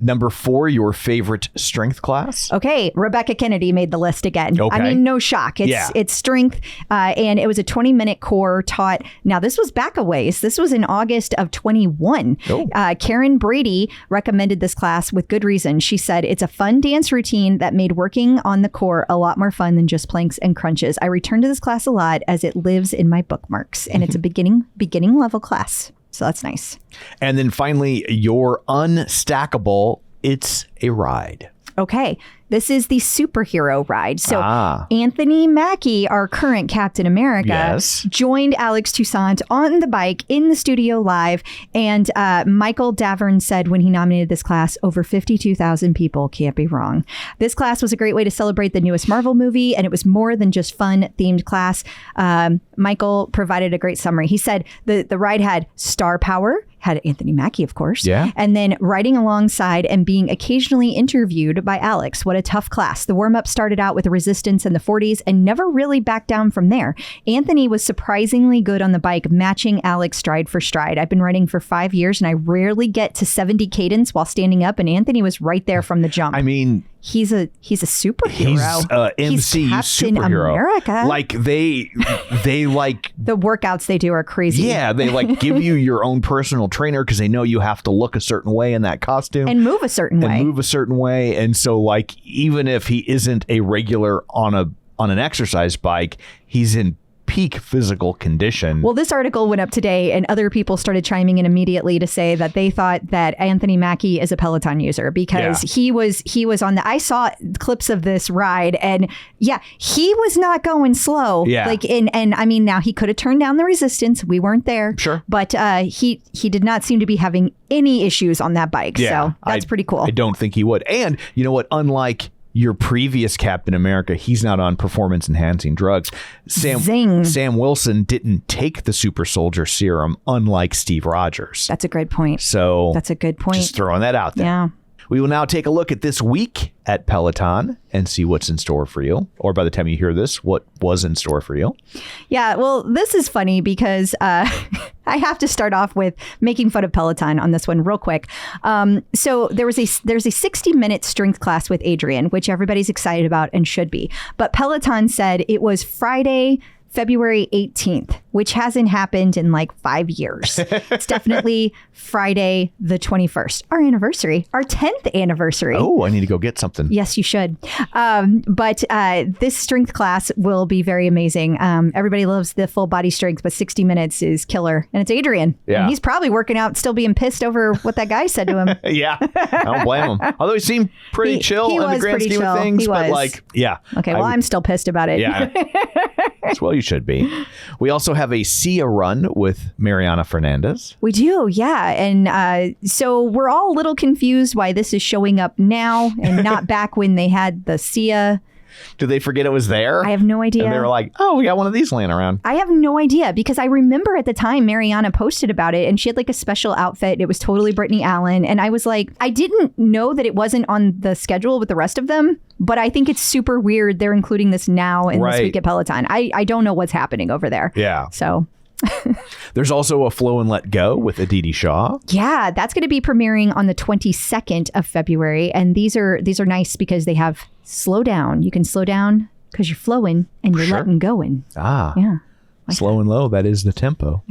Number 4, your favorite strength class? Okay, Rebecca Kennedy made the list again. Okay. I mean, no shock. It's strength, and it was a 20-minute core taught. Now, this was back a ways. This was in August of 21. Karen Brady recommended this class with good reason. She said, it's a fun dance routine that made working on the core a lot more fun than just planks and crunches. I return to this class a lot as it lives in my bookmarks, and it's a beginning level class. So that's nice. And then finally, your unstackable, it's a ride. Okay. This is the superhero ride. So Anthony Mackie, our current Captain America, joined Alex Toussaint on the bike in the studio live. And Michael Davern said when he nominated this class, over 52,000 people, can't be wrong. This class was a great way to celebrate the newest Marvel movie, and it was more than just fun themed class. Michael provided a great summary. He said the ride had star power, had Anthony Mackie, of course, and then riding alongside and being occasionally interviewed by Alex. What a tough class. The warm-up started out with resistance in the 40s and never really backed down from there. Anthony was surprisingly good on the bike, matching Alex stride for stride. I've been riding for 5 years and I rarely get to 70 cadence while standing up, and Anthony was right there from the jump. I mean, he's a superhero. He's MCU Captain superhero. America. Like they like the workouts they do are crazy. Yeah, they like give you your own personal trainer because they know you have to look a certain way in that costume and move a certain way. And so like even if he isn't a regular on an exercise bike, he's in peak physical condition. Well, this article went up today and other people started chiming in immediately to say that they thought that Anthony Mackie is a Peloton user because he was on I saw clips of this ride and he was not going slow. Yeah. Like and I mean, now he could have turned down the resistance. We weren't there. Sure. But he did not seem to be having any issues on that bike. Yeah, So that's pretty cool. I don't think he would. And you know what? Unlike your previous Captain America, he's not on performance enhancing drugs. Sam Wilson didn't take the super soldier serum, unlike Steve Rogers. That's a good point. So that's a good point. Just throwing that out there. Yeah. We will now take a look at this week at Peloton and see what's in store for you. Or by the time you hear this, what was in store for you. Yeah, well, this is funny because I have to start off with making fun of Peloton on this one real quick. So there's a 60-minute strength class with Adrian, which everybody's excited about and should be. But Peloton said it was Friday, February 18th, which hasn't happened in like 5 years. It's definitely Friday the 21st, our anniversary, our 10th anniversary. Oh, I need to go get something. Yes, you should. But this strength class will be very amazing. Everybody loves the full body strength, but 60 minutes is killer. And it's Adrian. Yeah. And he's probably working out, still being pissed over what that guy said to him. Yeah, I don't blame him. Although he seemed pretty chill in the grand scheme of things. But like, yeah. Okay, well, I'm still pissed about it. Yeah. Well, you should be. We also have a SIA run with Mariana Fernandez. We do, yeah. And so we're all a little confused why this is showing up now and not back when they had the SIA. Did they forget it was there? I have no idea. And they were like, oh, we got one of these laying around. I have no idea because I remember at the time Mariana posted about it and she had like a special outfit. It was totally Brittany Allen. And I was like, I didn't know that it wasn't on the schedule with the rest of them, but I think it's super weird they're including this now in this week at Peloton. I don't know what's happening over there. Yeah. So... There's also a Flow and Let Go with Aditi Shah. Yeah, that's going to be premiering on the 22nd of February. And these are nice because they have slow down. You can slow down because you're flowing and you're letting going. Ah. Yeah. Slow and low, that is the tempo.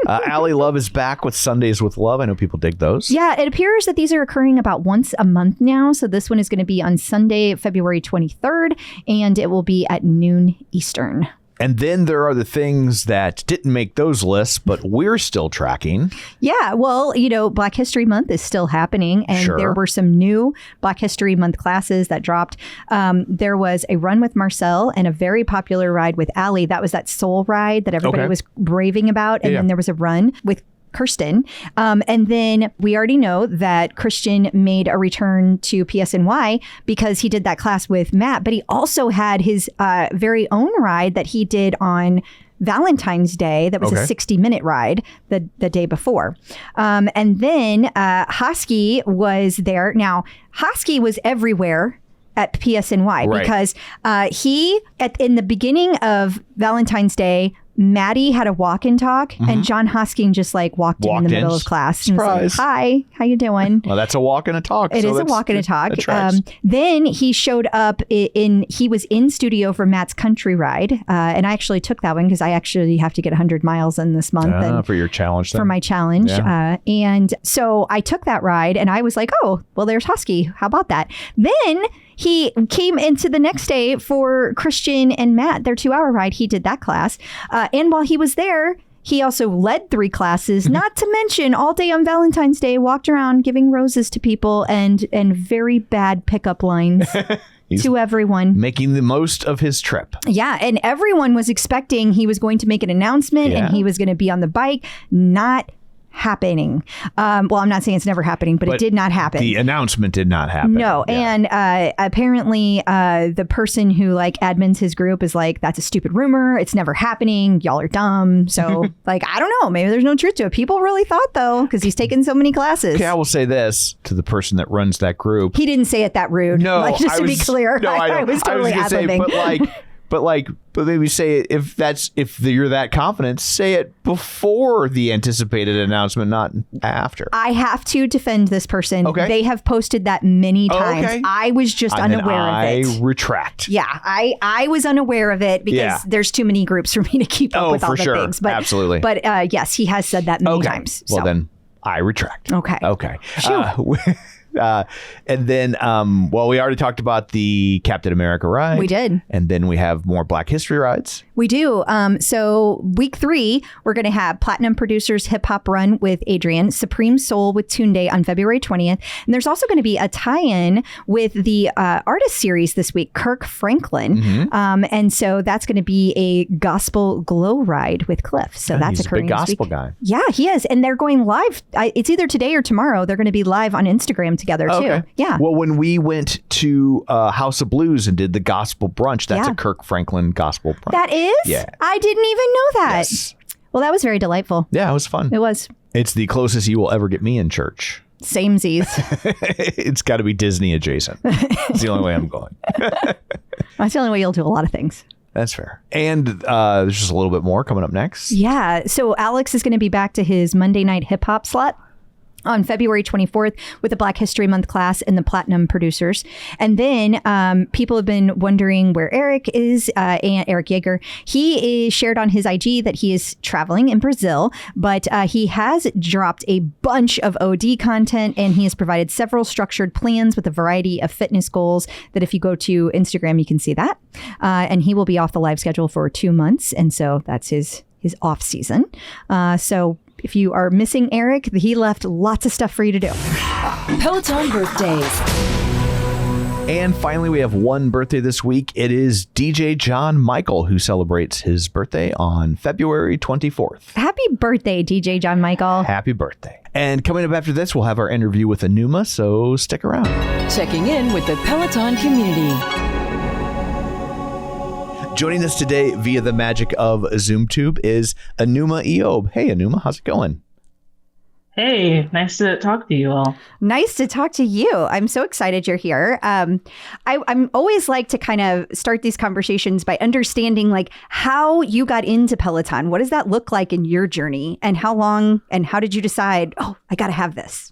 Allie Love is back with Sundays with Love. I know people dig those. Yeah, it appears that these are occurring about once a month now. So this one is going to be on Sunday, February 23rd, and it will be at noon Eastern. And then there are the things that didn't make those lists, but we're still tracking. Yeah, well, you know, Black History Month is still happening. And there were some new Black History Month classes that dropped. There was a run with Marcel and a very popular ride with Allie. That was that soul ride that everybody was raving about. And then there was a run with Kirsten. And then we already know that Christian made a return to PSNY because he did that class with Matt, but he also had his very own ride that he did on Valentine's Day. That was a 60-minute ride the day before. And then Hosky was there. Now, Hosky was everywhere at PSNY because in the beginning of Valentine's Day, Maddie had a walk and talk, and John Hosking just like walked in the middle of class and was like, "Hi, how you doing?" Well, that's a walk and a talk. It is a walk and a talk. Then he showed up he was in studio for Matt's country ride, and I actually took that one because I actually have to get 100 miles in this month for your challenge. For my challenge, and so I took that ride, and I was like, "Oh, well, there's Hosky. How about that?" Then he came into the next day for Christian and Matt, their 2-hour ride. He did that class. And while he was there, he also led 3 classes, not to mention all day on Valentine's Day, walked around giving roses to people and very bad pickup lines to everyone. Making the most of his trip. Yeah. And everyone was expecting he was going to make an announcement and he was going to be on the bike. Not happening. Well, I'm not saying it's never happening, but it did not happen. The announcement did not happen. No. And apparently the person who like admins his group is like, that's a stupid rumor. It's never happening. Y'all are dumb. So like, I don't know. Maybe there's no truth to it. People really thought though, because he's taken so many classes. Okay, I will say this to the person that runs that group. He didn't say it that rude. No, like, just to be clear. No, I was totally ad-libbing. But maybe say it if you're that confident, say it before the anticipated announcement, not after. I have to defend this person. Okay. They have posted that many times. Okay. I was just unaware of it. I retract. Yeah, I was unaware of it because there's too many groups for me to keep up with all the things. But absolutely. But yes, he has said that many times. Well, then I retract. Okay. And then, well, we already talked about the Captain America ride. We did. And then we have more Black History rides. We do. So week 3, we're going to have Platinum Producers Hip Hop Run with Adrian, Supreme Soul with Tunde on February 20th. And there's also going to be a tie-in with the artist series this week, Kirk Franklin. Mm-hmm. And so that's going to be a gospel glow ride with Cliff. So that's he's occurring a big this week. gospel guy. Yeah, he is. And they're going live. It's either today or tomorrow. They're going to be live on Instagram together, too. Okay. Yeah. Well, when we went to House of Blues and did the gospel brunch, that's Yeah. a Kirk Franklin gospel brunch. That is? Yeah. I didn't even know that. Yes. Well, that was very delightful. Yeah, it was fun. It was. It's the closest you will ever get me in church. Samesies. It's got to be Disney adjacent. It's the only way I'm going. That's the only way you'll do a lot of things. That's fair. And there's just a little bit more coming up next. Yeah. So Alex is going to be back to his Monday night hip hop slot on February 24th with the Black History Month class and the Platinum Producers. And then people have been wondering where Eric is, and Eric Yeager. He is shared on his IG that he is traveling in Brazil, but he has dropped a bunch of OD content, and he has provided several structured plans with a variety of fitness goals that if you go to Instagram, you can see that. And he will be off the live schedule for 2 months. And so that's his off season. So if you are missing Eric, he left lots of stuff for you to do. Peloton birthdays. And finally, we have one birthday this week. It is DJ John Michael, who celebrates his birthday on February 24th. Happy birthday, DJ John Michael. Happy birthday. And coming up after this, we'll have our interview with Enuma, so stick around. Checking in with the Peloton community. Joining us today via the magic of ZoomTube is Anuma Eob. Hey, Enuma, how's it going? Hey, nice to talk to you all. Nice to talk to you. I'm so excited you're here. I'm always like to kind of start these conversations by understanding like how you got into Peloton. What does that look like in your journey, and how long and how did you decide, oh, I got to have this?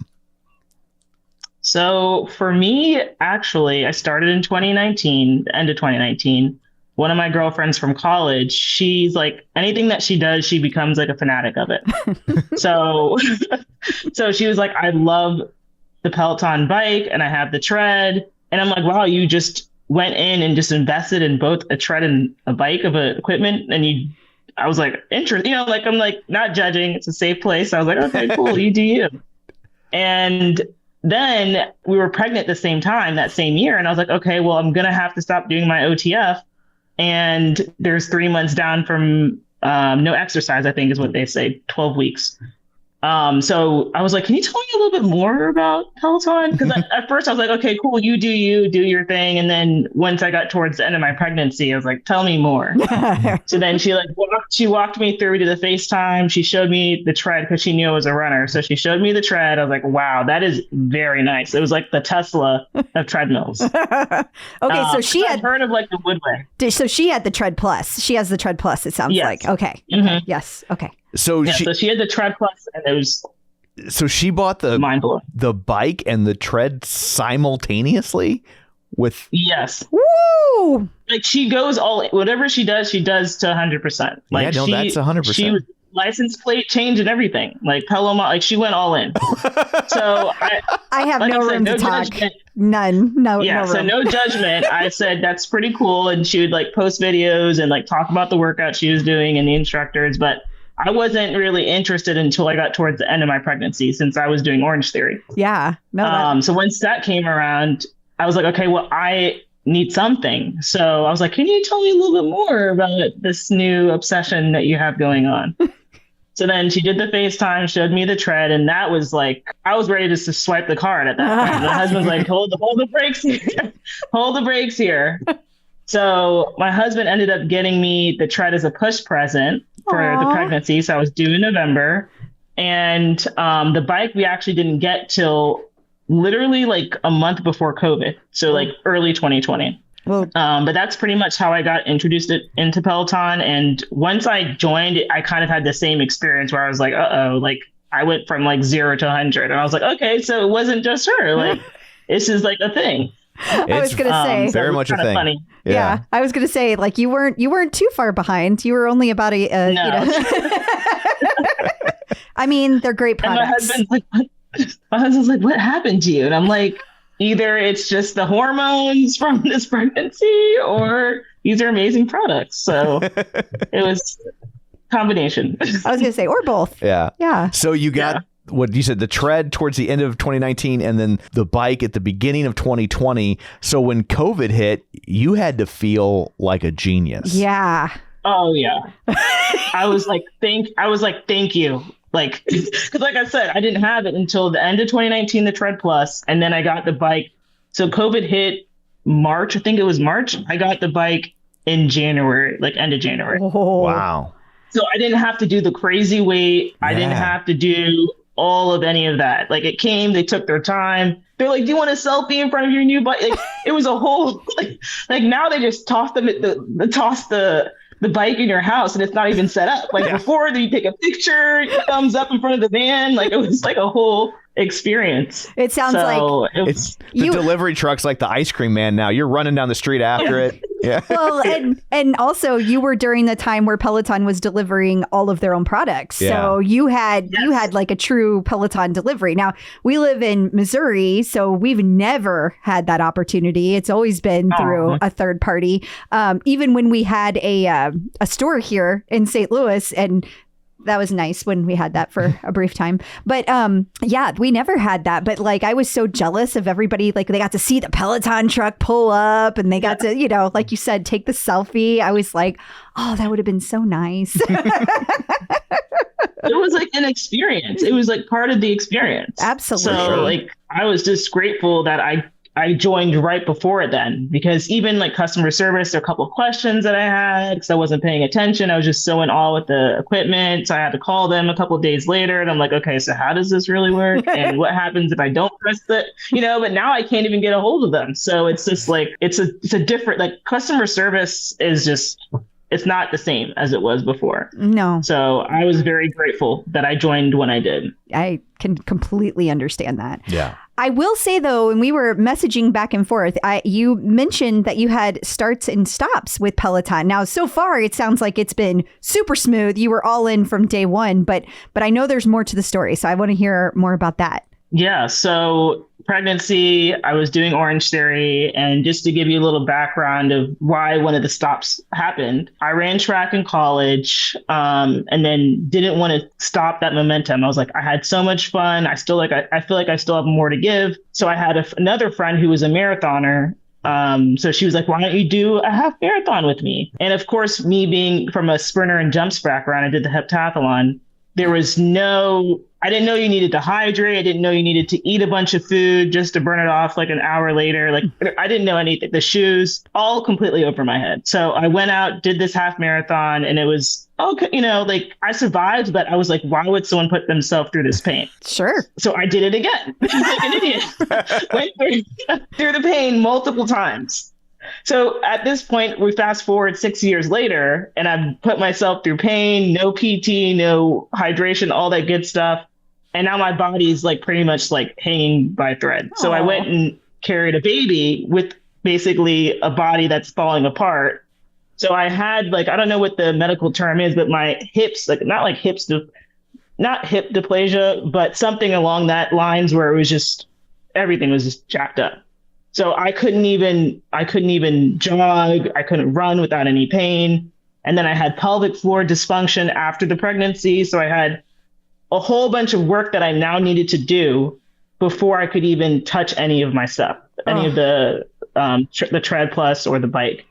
So for me, actually, I started in 2019, the end of 2019. One of my girlfriends from college, she's like, anything that she does, she becomes like a fanatic of it. So she was like, I love the Peloton bike and I have the tread. And I'm like, wow, you just went in and just invested in both a tread and a bike of equipment. And I was like, interesting, like, I'm like, not judging. It's a safe place. I was like, okay, cool. You do you. And then we were pregnant at the same time, that same year. And I was like, okay, well, I'm going to have to stop doing my OTF. And there's 3 months down from no exercise, I think is what they say, 12 weeks. So I was like, can you tell me a little bit more about Peloton? Because at first I was like, okay, cool, you do your thing. And then once I got towards the end of my pregnancy, I was like, tell me more. So then she walked me through to the FaceTime. She showed me the tread because she knew I was a runner. So she showed me the tread. I was like, wow, that is very nice. It was like the Tesla of treadmills. Okay, so she had heard of like the Woodway. So she had the Tread Plus. She has the Tread Plus, it sounds like. Okay. Mm-hmm. Yes. Okay. So she had the tread plus, and it was so she bought the bike and the tread simultaneously with. Yes. Woo! Like she goes whatever she does to 100%. Like that's 100%. She was license plate change and everything. Like Peloma, like she went all in. So I have no room to talk. Judgment. None. No. Yeah. No so room. no judgment. I said that's pretty cool, and she would like post videos and like talk about the workout she was doing and the instructors, but I wasn't really interested until I got towards the end of my pregnancy, since I was doing Orange Theory. Yeah. No. So once that came around, I was like, okay, well, I need something. So I was like, can you tell me a little bit more about this new obsession that you have going on? So then she did the FaceTime, showed me the tread, and that was like, I was ready to just swipe the card at that point. My husband's like, hold the brakes here. Hold the brakes here. So my husband ended up getting me the tread as a push present for the pregnancy. So I was due in November. And the bike we actually didn't get till literally like a month before COVID. So like early 2020. Well, but that's pretty much how I got introduced into Peloton. And once I joined, I kind of had the same experience where I was like, like I went from like 0 to 100. And I was like, okay, so it wasn't just her. Like, this is like a thing. I was going to say very much a thing. Funny. Yeah, I was going to say like you weren't too far behind. You were only about no. I mean, they're great products. And my husband's like, what happened to you? And I'm like, either it's just the hormones from this pregnancy or these are amazing products. So it was a combination. I was going to say, or both. Yeah. Yeah. So you got what you said, the tread towards the end of 2019 and then the bike at the beginning of 2020. So when COVID hit, you had to feel like a genius. Yeah. Oh yeah. I was like, thank you. Like, because like I said, I didn't have it until the end of 2019, the Tread Plus, and then I got the bike. So COVID hit March. I think it was March. I got the bike in January, like end of January. Oh. Wow. So I didn't have to do the crazy wait. I didn't have to do all of any of that. Like it came, they took their time. They're like, do you want a selfie in front of your new bike? Like it was a whole, like now they just toss the bike in your house and it's not even set up. Like before, you take a picture, thumbs up in front of the van. Like it was like a whole experience. It sounds like it's the delivery truck's like the ice cream man now. You're running down the street after it. Yeah. Well, and also you were during the time where Peloton was delivering all of their own products. Yeah. So you had like a true Peloton delivery. Now we live in Missouri, so we've never had that opportunity. It's always been through a third party. Even when we had a store here in St. Louis, and that was nice when we had that for a brief time. But yeah, we never had that. But like, I was so jealous of everybody. Like they got to see the Peloton truck pull up and they got to, you know, like you said, take the selfie. I was like, oh, that would have been so nice. It was like an experience. It was like part of the experience. Absolutely. So like, I was just grateful that I joined right before it then, because even like customer service, there are a couple of questions that I had because I wasn't paying attention. I was just so in awe with the equipment. So I had to call them a couple of days later and I'm like, okay, so how does this really work? And what happens if I don't press the, you know, but now I can't even get a hold of them. So it's just like, it's a different, like customer service is just, it's not the same as it was before. No. So I was very grateful that I joined when I did. I can completely understand that. Yeah. I will say, though, when we were messaging back and forth, you mentioned that you had starts and stops with Peloton. Now, so far, it sounds like it's been super smooth. You were all in from day one, but I know there's more to the story. So I want to hear more about that. Yeah. So pregnancy, I was doing Orange Theory. And just to give you a little background of why one of the stops happened, I ran track in college and then didn't want to stop that momentum. I was like, I had so much fun. I feel like I still have more to give. So I had another friend who was a marathoner. So she was like, why don't you do a half marathon with me? And of course, me being from a sprinter and jumps background, I did the heptathlon. There was I didn't know you needed to hydrate. I didn't know you needed to eat a bunch of food just to burn it off like an hour later. Like I didn't know anything. The shoes, all completely over my head. So I went out, did this half marathon, and it was, okay, you know, like I survived, but I was like, why would someone put themselves through this pain? Sure. So I did it again, like an idiot. Went through the pain multiple times. So at this point, we fast forward 6 years later, and I've put myself through pain, no PT, no hydration, all that good stuff. And now my body's like pretty much like hanging by a thread. So I went and carried a baby with basically a body that's falling apart. So I had like, I don't know what the medical term is, but my hips, like not hip dysplasia, but something along that lines where it was just, everything was just jacked up. So I couldn't even jog. I couldn't run without any pain. And then I had pelvic floor dysfunction after the pregnancy. So I had a whole bunch of work that I now needed to do before I could even touch any of my stuff, any of the Tread Plus or the bike.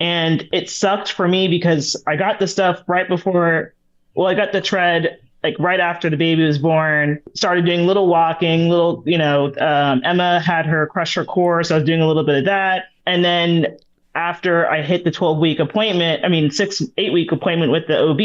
And it sucked for me because I got the stuff right before, I got the Tread like right after the baby was born, started doing little walking, Emma had her crush her core. So I was doing a little bit of that. And then after I hit the 8-week appointment with the OB,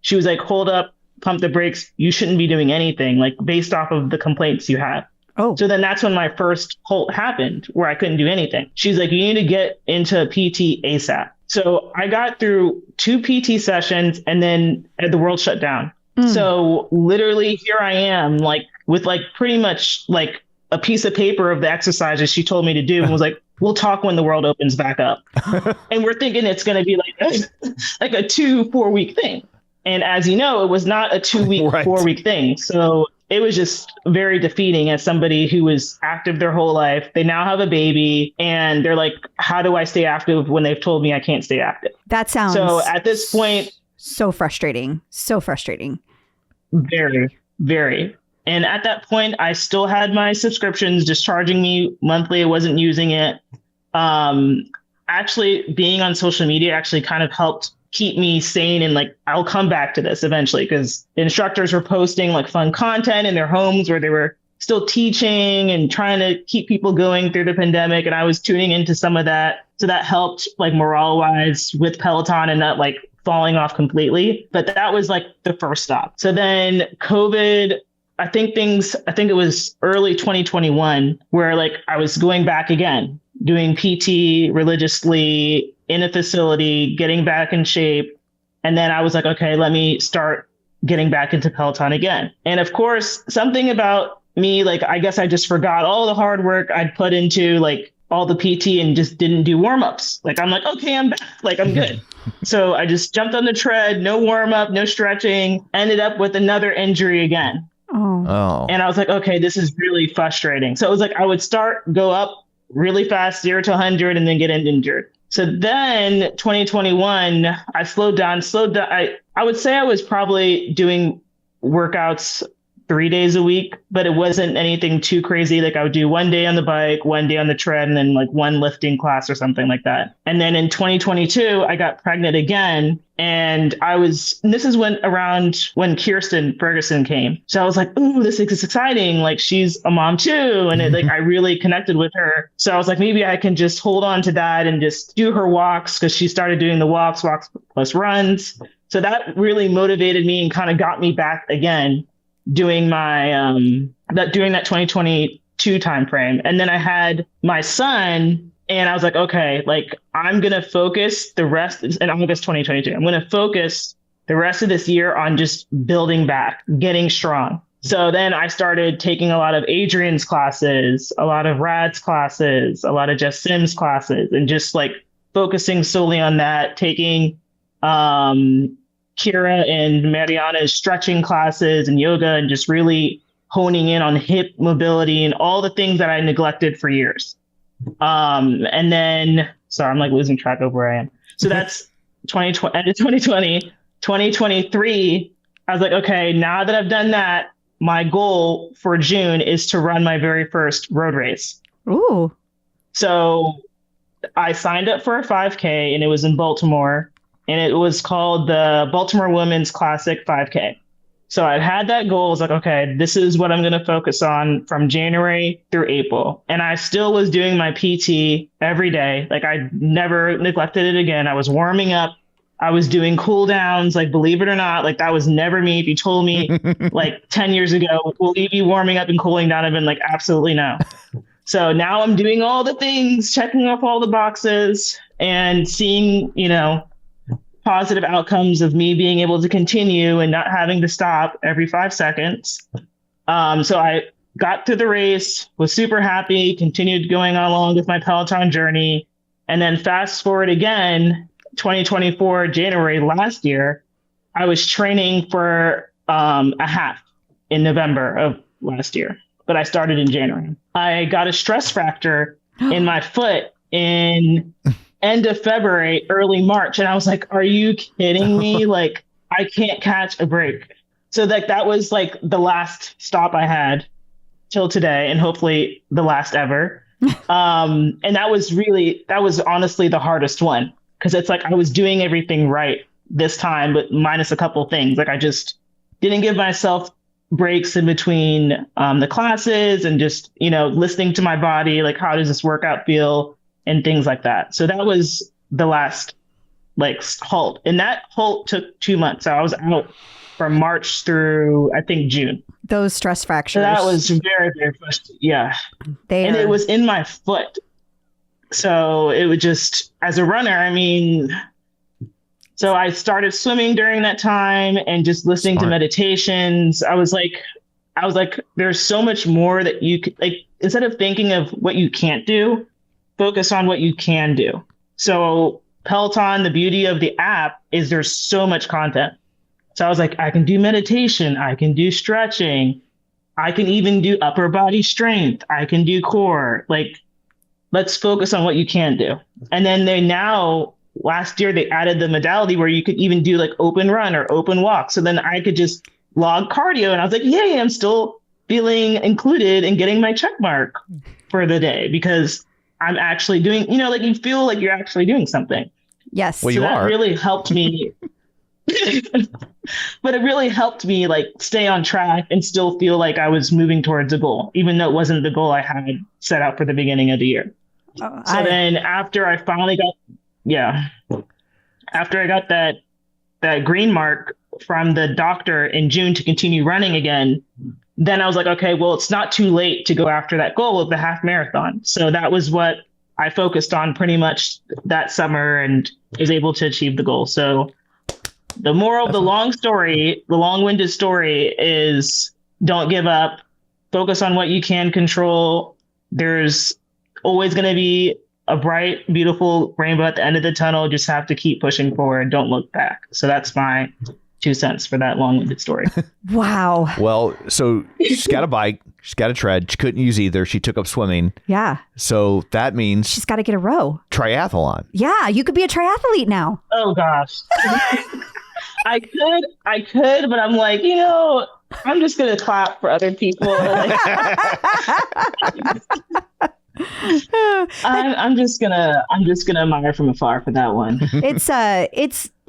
she was like, hold up, pump the brakes. You shouldn't be doing anything, like based off of the complaints you have. Oh. So then that's when my first halt happened where I couldn't do anything. She's like, you need to get into PT ASAP. So I got through 2 PT sessions and then the world shut down. So literally here I am, like with like pretty much like a piece of paper of the exercises she told me to do and was like, we'll talk when the world opens back up. And we're thinking it's going to be like a 2-4 week thing. And as you know, it was not a 2-week, 4-week thing. So it was just very defeating as somebody who was active their whole life. They now have a baby and they're like, how do I stay active when they've told me I can't stay active? That sounds so at this point, so frustrating. So frustrating. Very, very. And at that point, I still had my subscriptions just charging me monthly. I wasn't using it. Actually, being on social media actually kind of helped keep me sane. And like, I'll come back to this eventually because instructors were posting like fun content in their homes where they were still teaching and trying to keep people going through the pandemic. And I was tuning into some of that. So that helped like morale wise with Peloton and not like falling off completely. But that was like the first stop. So then COVID, I think it was early 2021 where like I was going back again, doing PT religiously in a facility, getting back in shape. And then I was like, okay, let me start getting back into Peloton again. And of course, something about me, like, I guess I just forgot all the hard work I'd put into like all the PT and just didn't do warm-ups. Like, I'm like, okay, I'm back. Like, I'm good. So I just jumped on the tread, no warm-up, no stretching, ended up with another injury again. Oh. And I was like, okay, this is really frustrating. So it was like, I would go up really fast, 0 to 100, and then get injured. So then 2021, I slowed down. I would say I was probably doing workouts 3 days a week, but it wasn't anything too crazy. Like I would do 1 day on the bike, 1 day on the tread, and then like one lifting class or something like that. And then in 2022, I got pregnant again. And this is around when Kirsten Ferguson came. So I was like, ooh, this is exciting. Like she's a mom too. And like, I really connected with her. So I was like, maybe I can just hold on to that and just do her walks because she started doing the walks plus runs. So that really motivated me and kind of got me back again doing my, that 2022 timeframe. And then I had my son. And I was like, okay, like I'm going to focus the rest in August 2022. I'm going to focus the rest of this year on just building back, getting strong. So then I started taking a lot of Adrian's classes, a lot of Rad's classes, a lot of Jess Sims classes, and just like focusing solely on that, taking Kira and Mariana's stretching classes and yoga and just really honing in on hip mobility and all the things that I neglected for years. And then, sorry, I'm like losing track of where I am. So that's 2020, end of 2020, 2023. I was like, okay, now that I've done that, my goal for June is to run my very first road race. Ooh. So I signed up for a 5K and it was in Baltimore and it was called the Baltimore Women's Classic 5K. So I had that goal. I was like, okay, this is what I'm going to focus on from January through April. And I still was doing my PT every day. Like I never neglected it again. I was warming up. I was doing cool downs. Like, believe it or not, like that was never me. If you told me like 10 years ago, will you be warming up and cooling down? I've been like, absolutely no. So now I'm doing all the things, checking off all the boxes and seeing, positive outcomes of me being able to continue and not having to stop every 5 seconds. So I got through the race, was super happy, continued going along with my Peloton journey. And then fast forward again, 2024, January last year, I was training for a half in November of last year, but I started in January. I got a stress fracture in my foot in end of February, early March. And I was like, are you kidding me? Like, I can't catch a break. So that was like the last stop I had till today and hopefully the last ever. And that was honestly the hardest one because it's like I was doing everything right this time, but minus a couple things. Like I just didn't give myself breaks in between the classes and just, listening to my body, like how does this workout feel? And things like that. So that was the last halt. And that halt took 2 months. So I was out from March through, I think, June. Those stress fractures. So that was very, very frustrating. Yeah. And it was in my foot. So it would just, as a runner, so I started swimming during that time and just listening to meditations. I was like, there's so much more that you could, like, instead of thinking of what you can't do, focus on what you can do. So Peloton, the beauty of the app is there's so much content. So I was like, I can do meditation, I can do stretching, I can even do upper body strength. I can do core. Like, let's focus on what you can do. And then last year, they added the modality where you could even do like open run or open walk. So then I could just log cardio. And I was like, yay, I'm still feeling included and getting my check mark for the day because I'm actually doing, like you feel like you're actually doing something. Yes. Well, so you that are. really helped me. But it really helped me like stay on track and still feel like I was moving towards a goal, even though it wasn't the goal I had set out for the beginning of the year. Then after I finally after I got that green mark from the doctor in June to continue running again, then I was like, okay, well, it's not too late to go after that goal of the half marathon. So that was what I focused on pretty much that summer and was able to achieve the goal. So the moral of the long-winded story is don't give up, focus on what you can control. There's always going to be a bright, beautiful rainbow at the end of the tunnel. Just have to keep pushing forward. Don't look back. So that's my 2 cents for that long-winded story. Wow. Well, so she's got a bike. She's got a tread. She couldn't use either. She took up swimming. Yeah. So that means She's got to get a row. triathlon. Yeah. You could be a triathlete now. Oh, gosh. I could, but I'm like, I'm just going to clap for other people. I'm just gonna admire from afar for that one.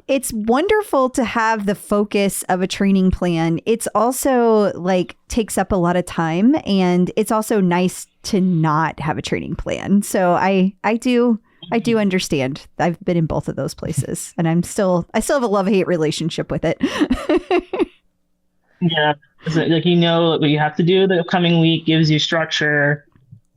It's wonderful to have the focus of a training plan. It's also like takes up a lot of time, and it's also nice to not have a training plan. So I do understand. I've been in both of those places, and I still have a love-hate relationship with it. Yeah, like what you have to do the coming week gives you structure.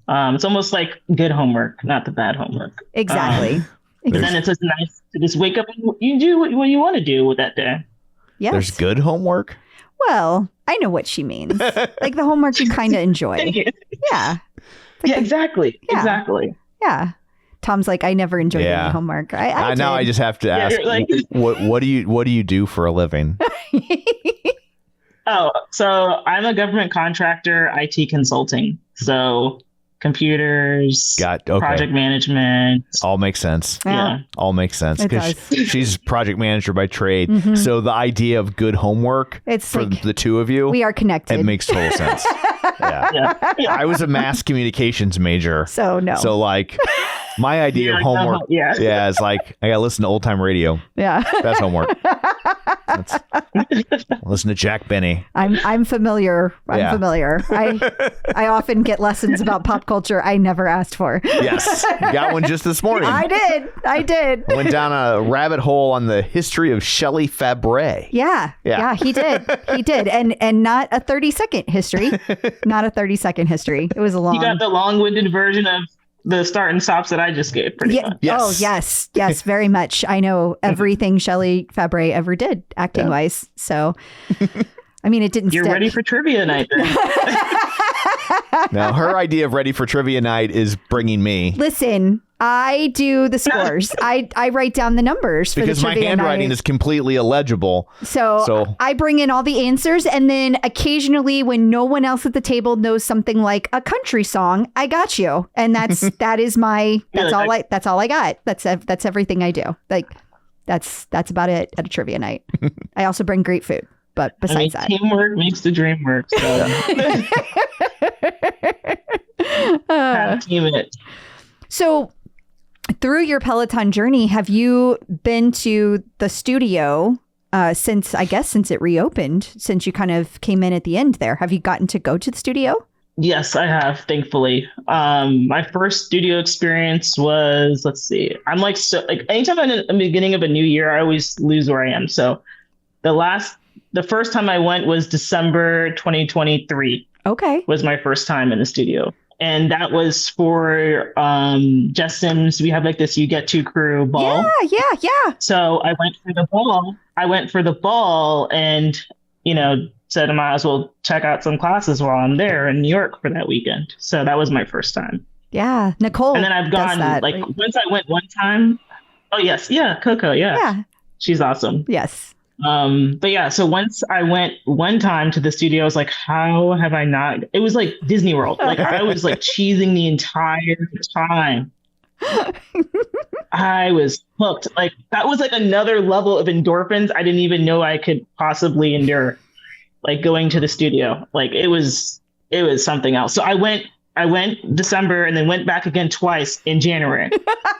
It's almost like good homework, not the bad homework. Exactly. And then it's just nice to just wake up and you do what you want to do with that day. Yes. There's good homework. Well, I know what she means. Like the homework you kind of enjoy. Thank you. Yeah. Yeah, exactly. Yeah. Exactly. Yeah. Tom's like, I never enjoyed any homework. I Now I did. just have to ask, what do you do for a living? Oh, so I'm a government contractor, IT consulting. So computers, project management. All makes sense. Yeah. All makes sense. It Because she's project manager by trade. Mm-hmm. So the idea of good homework It's for like the two of you, we are connected. it makes total sense. Yeah. I was a mass communications major. So no. So like my idea of homework is like I gotta listen to old time radio. Yeah. That's homework. Listen to Jack Benny. I'm familiar. I'm familiar. I often get lessons about pop culture I never asked for. Yes. Got one just this morning. I did. Went down a rabbit hole on the history of Shelley Fabre. Yeah, he did. And not a 30-second history. Not a 30-second history. It was a long. You got the long-winded version of the start and stops that I just gave. Pretty much. Yes. Oh, yes, very much. I know everything Shelley Fabre ever did acting wise. So, I mean, it didn't. You're stick. ready for trivia night then. Now, her idea of ready for trivia night is bringing me. Listen, I do the scores. I write down the numbers for Because the my trivia handwriting night. is completely illegible. So I bring in all the answers, and then occasionally, when no one else at the table knows something like a country song, I got you, and that's that's all I got. That's everything I do. Like that's about it at a trivia night. I also bring great food, but besides that, teamwork makes the dream work. So. Team it. So through your Peloton journey, have you been to the studio since it reopened, since you kind of came in at the end there? Have you gotten to go to the studio? Yes, I have, thankfully. My first studio experience was, I'm like, anytime I'm in the beginning of a new year, I always lose where I am. So the first time I went was December 2023. Okay. Was my first time in the studio. And that was for Just Sims. We have like this You Get To crew ball. Yeah. So I went for the ball and, said I might as well check out some classes while I'm there in New York for that weekend. So that was my first time. Yeah. Nicole. And then I've gone once I went one time. Oh, yes. Yeah. Coco. Yeah. She's awesome. Yes. But yeah, so once I went one time to the studio, I was like, how have I not? It was like Disney World. Like I was like cheesing the entire time. I was hooked. Like that was like another level of endorphins I didn't even know I could possibly endure. Like going to the studio, like it was something else. So I went December and then went back again twice in January.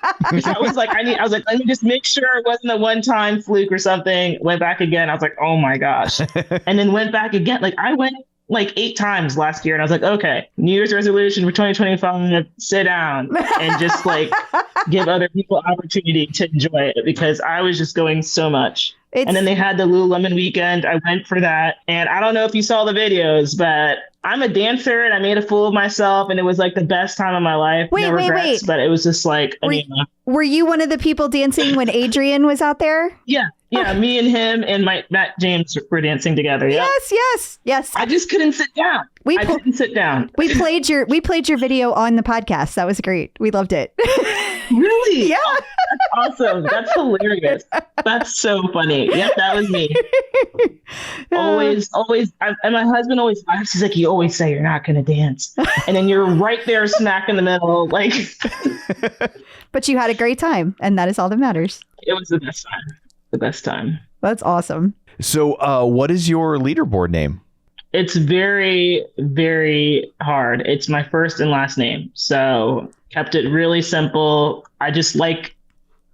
I was like, let me just make sure it wasn't a one-time fluke or something. Went back again. I was like, oh my gosh. And then went back again. Like I went like 8 times last year and I was like, okay, New Year's resolution for 2025, sit down and just like give other people opportunity to enjoy it because I was just going so much. And then they had the Lululemon weekend. I went for that. And I don't know if you saw the videos, but I'm a dancer and I made a fool of myself and it was like the best time of my life. No regrets, but it was just like, were you one of the people dancing when Adrian was out there? Yeah. Yeah. Oh. Me and him and Matt James were dancing together. Yep. Yes. I just couldn't sit down. I couldn't sit down. We played your video on the podcast. That was great. We loved it. Really? Yeah. Oh, that's awesome. That's hilarious. That's so funny. Yep, that was me. Always. And my husband always laughs. He's like, you always say you're not going to dance. And then you're right there smack in the middle. Like, but you had a great time. And that is all that matters. It was the best time. The best time. That's awesome. So what is your leaderboard name? It's very, very hard. It's my first and last name. So kept it really simple. I just like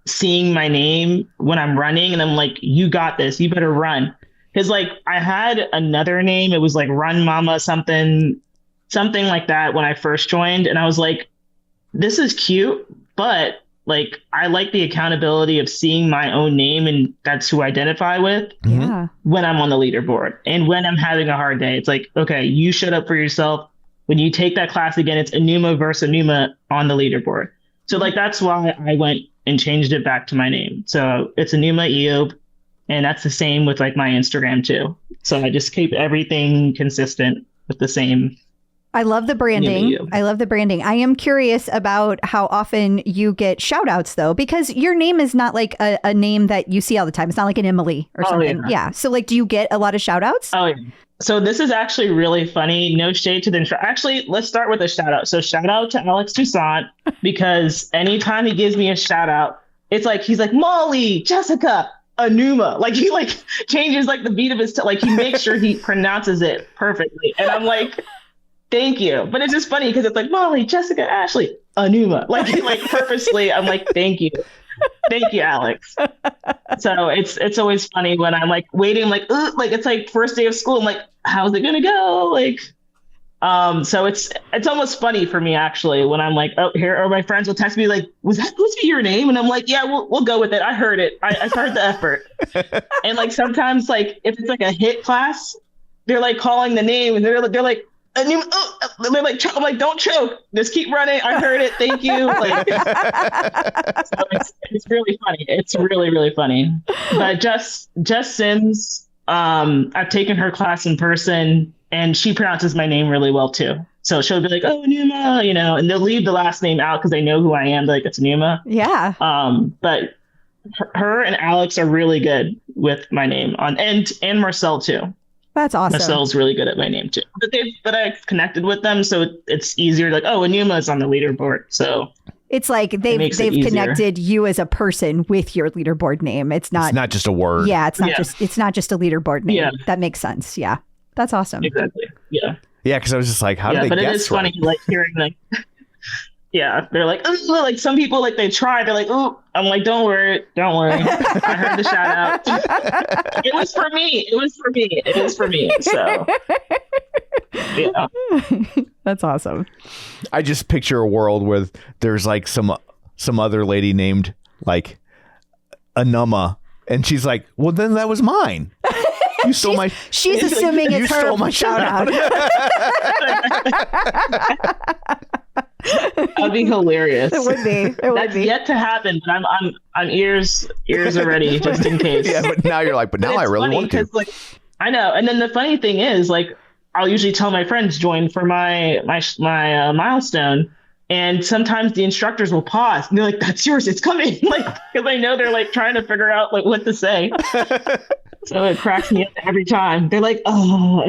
seeing my name when I'm running and I'm like, you got this, you better run. Because like I had another name. It was like Run Mama something like that when I first joined. And I was like, this is cute, but like I like the accountability of seeing my own name and that's who I identify with. Yeah. When I'm on the leaderboard and when I'm having a hard day, it's like, okay, you showed up for yourself. When you take that class again, it's Enuma versus Enuma on the leaderboard. So like that's why I went and changed it back to my name. So it's Anuma Eob, and that's the same with like my Instagram too. So I just keep everything consistent with the same. I love the branding. I am curious about how often you get shout outs though, because your name is not like a name that you see all the time. It's not like an Emily or something. Yeah. So like, do you get a lot of shout outs? Oh, yeah. So this is actually really funny. No shade to the intro. Actually, let's start with a shout out. So shout out to Alex Toussaint, because anytime he gives me a shout out, it's like, he's like, Molly, Jessica, Anuma. Like he like changes like the beat of his, like he makes sure he pronounces it perfectly. And I'm like, thank you. But it's just funny because it's like Molly, Jessica, Ashley, Anuma. Like purposely, I'm like, thank you. Thank you, Alex. So it's always funny when I'm like waiting, like it's like first day of school. I'm like, how's it gonna go? Like, so it's almost funny for me actually when I'm like, oh, here, or my friends will text me like, was that supposed to be your name? And I'm like, yeah, we'll go with it. I heard it. I heard the effort. And like sometimes like if it's like a hit class, they're like calling the name and they're like. And they're like, I'm like, don't choke. Just keep running. I heard it. Thank you. Like, so it's really funny. It's really, really funny. But Jess Sims, I've taken her class in person, and she pronounces my name really well too. So she'll be like, "Oh, Enuma," and they'll leave the last name out because they know who I am. They're like, it's Enuma. Yeah. But her and Alex are really good with my name and Marcel too. That's awesome. Marcel's really good at my name too. But I've connected with them, so it's easier. Like, oh, Enuma is on the leaderboard, so it's like they've connected you as a person with your leaderboard name. It's not just a word. Yeah, it's not just a leaderboard name. Yeah. That makes sense. Yeah, that's awesome. Exactly. Yeah. Yeah, because I was just like, how do they guess? But it is funny, like hearing like. Yeah, they're like, oh, like some people like they try. They're like, oh, I'm like, don't worry. I heard the shout out. It was for me. So, yeah, that's awesome. I just picture a world where there's like some other lady named like Anuma, and she's like, well, then that was mine. You stole my. She's assuming it's her. Stole my shout out. That'd be hilarious. It would be. That's yet to happen, but I'm ears already just in case. Yeah, but now you're like, but now I really want to. Like, I know. And then the funny thing is, like, I'll usually tell my friends join for my milestone, and sometimes the instructors will pause and they're like, "That's yours. It's coming!" Like, because I know they're like trying to figure out like what to say. So it cracks me up every time. They're like, oh,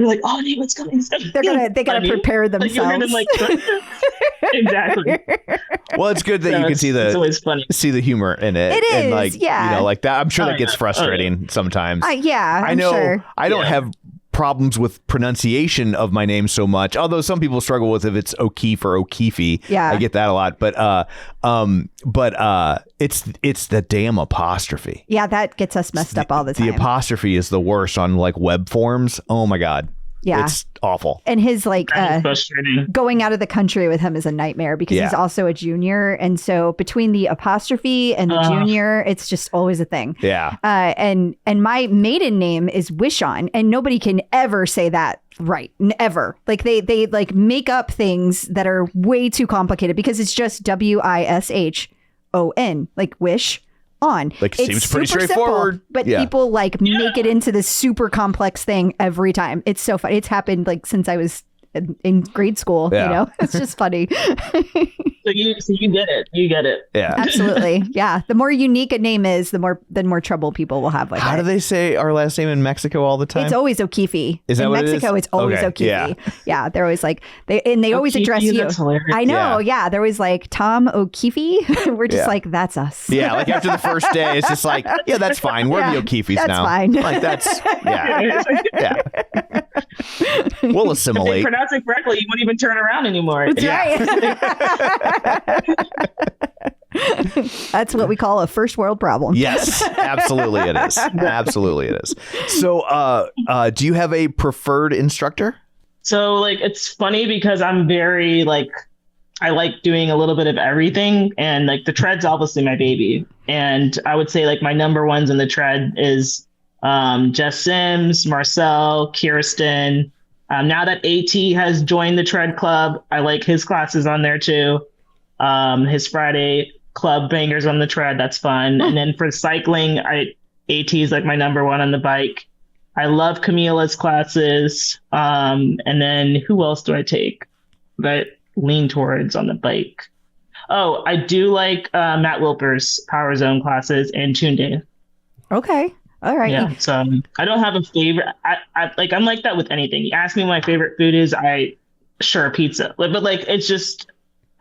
Nate, what's coming? They gotta prepare themselves. Exactly. Well, it's good that you can it's always funny. see the humor in it. It and is, like, yeah. you know, like that. I'm sure that gets frustrating sometimes. Yeah, I know. sure. I don't have problems with pronunciation of my name so much, although some people struggle with if it's O'Keefe or O'Keefe. Yeah, I get that a lot, but it's the damn apostrophe. Yeah, that gets us messed up all the time. The apostrophe is the worst on like web forms. Oh my god. Yeah, it's awful. And his like frustrating. Going out of the country with him is a nightmare because he's also a junior, and so between the apostrophe and the junior, it's just always a thing. Yeah. And my maiden name is Wishon, and nobody can ever say that right, ever. Like they like make up things that are way too complicated because it's just WISHON, like wish. On. Like it seems pretty straightforward, simple, but people like make it into this super complex thing every time. It's so funny. It's happened like since I was in grade school. You know, it's just funny. So you get it. You get it. Yeah, absolutely. Yeah, the more unique a name is, the more trouble people will have with it. How do they say our last name in Mexico all the time? It's always O'Keefe. Is that in what Mexico? it is? It's always O'Keefe. Yeah, they're always like they always address you. That's hilarious. I know. Yeah, they're always like Tom O'Keefe. We're just like that's us. Yeah, like after the first day, it's just like that's fine. We're the O'Keefes that's now. Fine. Like that's yeah. We'll assimilate. If they pronounce it correctly, you won't even turn around anymore. That's right. That's what we call a first world problem. Yes, absolutely it is. Absolutely it is. So, do you have a preferred instructor? So, like, it's funny because I'm very, like, I like doing a little bit of everything. And, like, the tread's obviously my baby. And I would say, like, my number ones in the tread is Jess Sims, Marcel, Kirsten. Now that AT has joined the tread club, I like his classes on there too. His Friday club bangers on the tread, that's fun. And then for cycling, AT is like my number one on the bike. I love Camila's classes. And then who else do I take that lean towards on the bike? Oh, I do like Matt Wilper's Power Zone classes and Tunde. Okay. All right. Yeah. So I don't have a favorite. I'm like that with anything. You ask me what my favorite food is, sure, pizza. But like, it's just,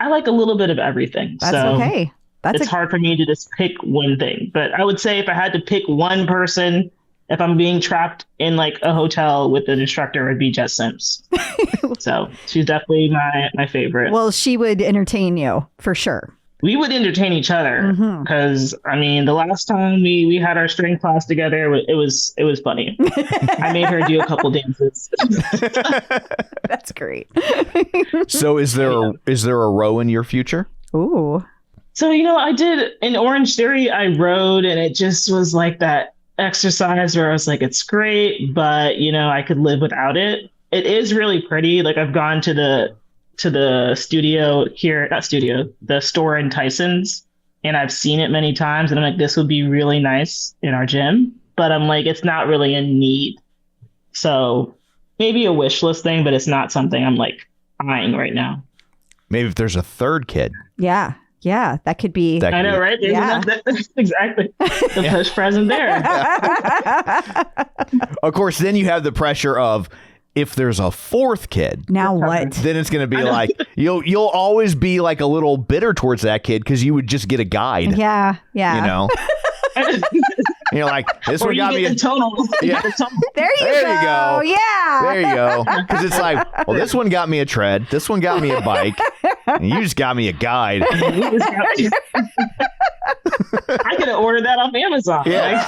I like a little bit of everything. That's okay. It's hard for me to just pick one thing. But I would say if I had to pick one person, if I'm being trapped in like a hotel with an instructor, it would be Jess Sims. So she's definitely my favorite. Well, she would entertain you for sure. We would entertain each other because I mean, the last time we had our strength class together, it was funny. I made her do a couple dances. That's great. So is there a row in your future? Ooh. So, I did in Orange Theory, I rode and it just was like that exercise where I was like, it's great, but I could live without it. It is really pretty. Like I've gone to the studio here, the store in Tyson's, and I've seen it many times and I'm like, this would be really nice in our gym, but I'm like, it's not really in need. So maybe a wish list thing, but it's not something I'm like eyeing right now. Maybe if there's a third kid. Yeah. Yeah. That could be. I know, right? Yeah. Exactly. The push present there. Of course, then you have the pressure of, if there's a fourth kid, now what? Then it's going to be like you'll always be like a little bitter towards that kid because you would just get a guide. Yeah. And you're like, this one got me a tonal. Yeah. There you go. Yeah. There you go. Because it's like, well, this one got me a tread. This one got me a bike. And you just got me a guide. I could have ordered that off Amazon. Yeah.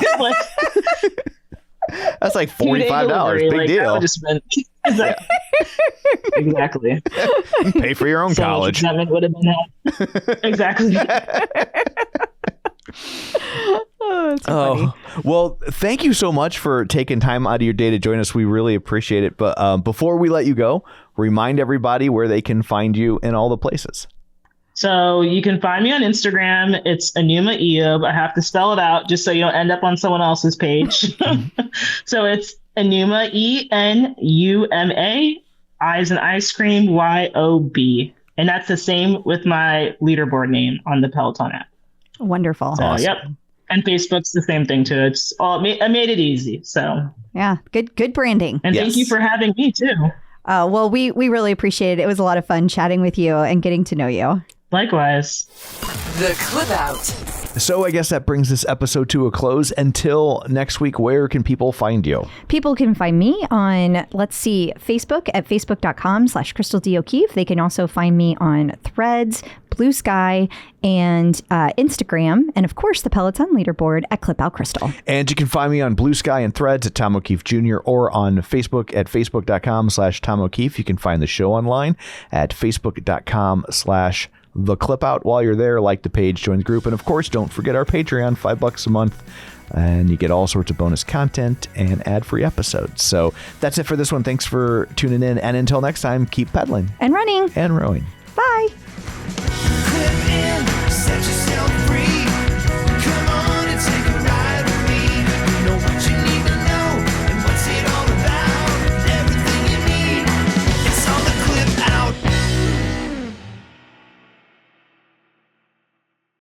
That's like $45. Big deal. Exactly. Pay for your own college. Would have been that. Exactly. Funny. Well, thank you so much for taking time out of your day to join us. We really appreciate it. But before we let you go, remind everybody where they can find you in all the places. So you can find me on Instagram. It's Anuma Eob. I have to spell it out just so you don't end up on someone else's page. So it's Enuma, Enuma, I as in ice cream, Yob. And that's the same with my leaderboard name on the Peloton app. Wonderful. So, Awesome. Yep. And Facebook's the same thing too. It's all I made it easy. So Yeah, good branding. and thank you for having me too. Well, we really appreciate it. It was a lot of fun chatting with you and getting to know you. Likewise. The Clip Out. So I guess that brings this episode to a close. Until next week, where can people find you? People can find me on, Facebook at facebook.com/Crystal D. O'Keefe. They can also find me on Threads, Blue Sky, and Instagram. And of course, the Peloton leaderboard at Clip Out Crystal. And you can find me on Blue Sky and Threads at Tom O'Keefe Jr. or on Facebook at facebook.com/Tom O'Keefe. You can find the show online at facebook.com/The Clip Out. While you're there, like the page, join the group, and of course, don't forget our Patreon, $5 a month, and you get all sorts of bonus content and ad-free episodes. So that's it for this one. Thanks for tuning in, and until next time, keep pedaling And running. and rowing. Bye. Clip in, set your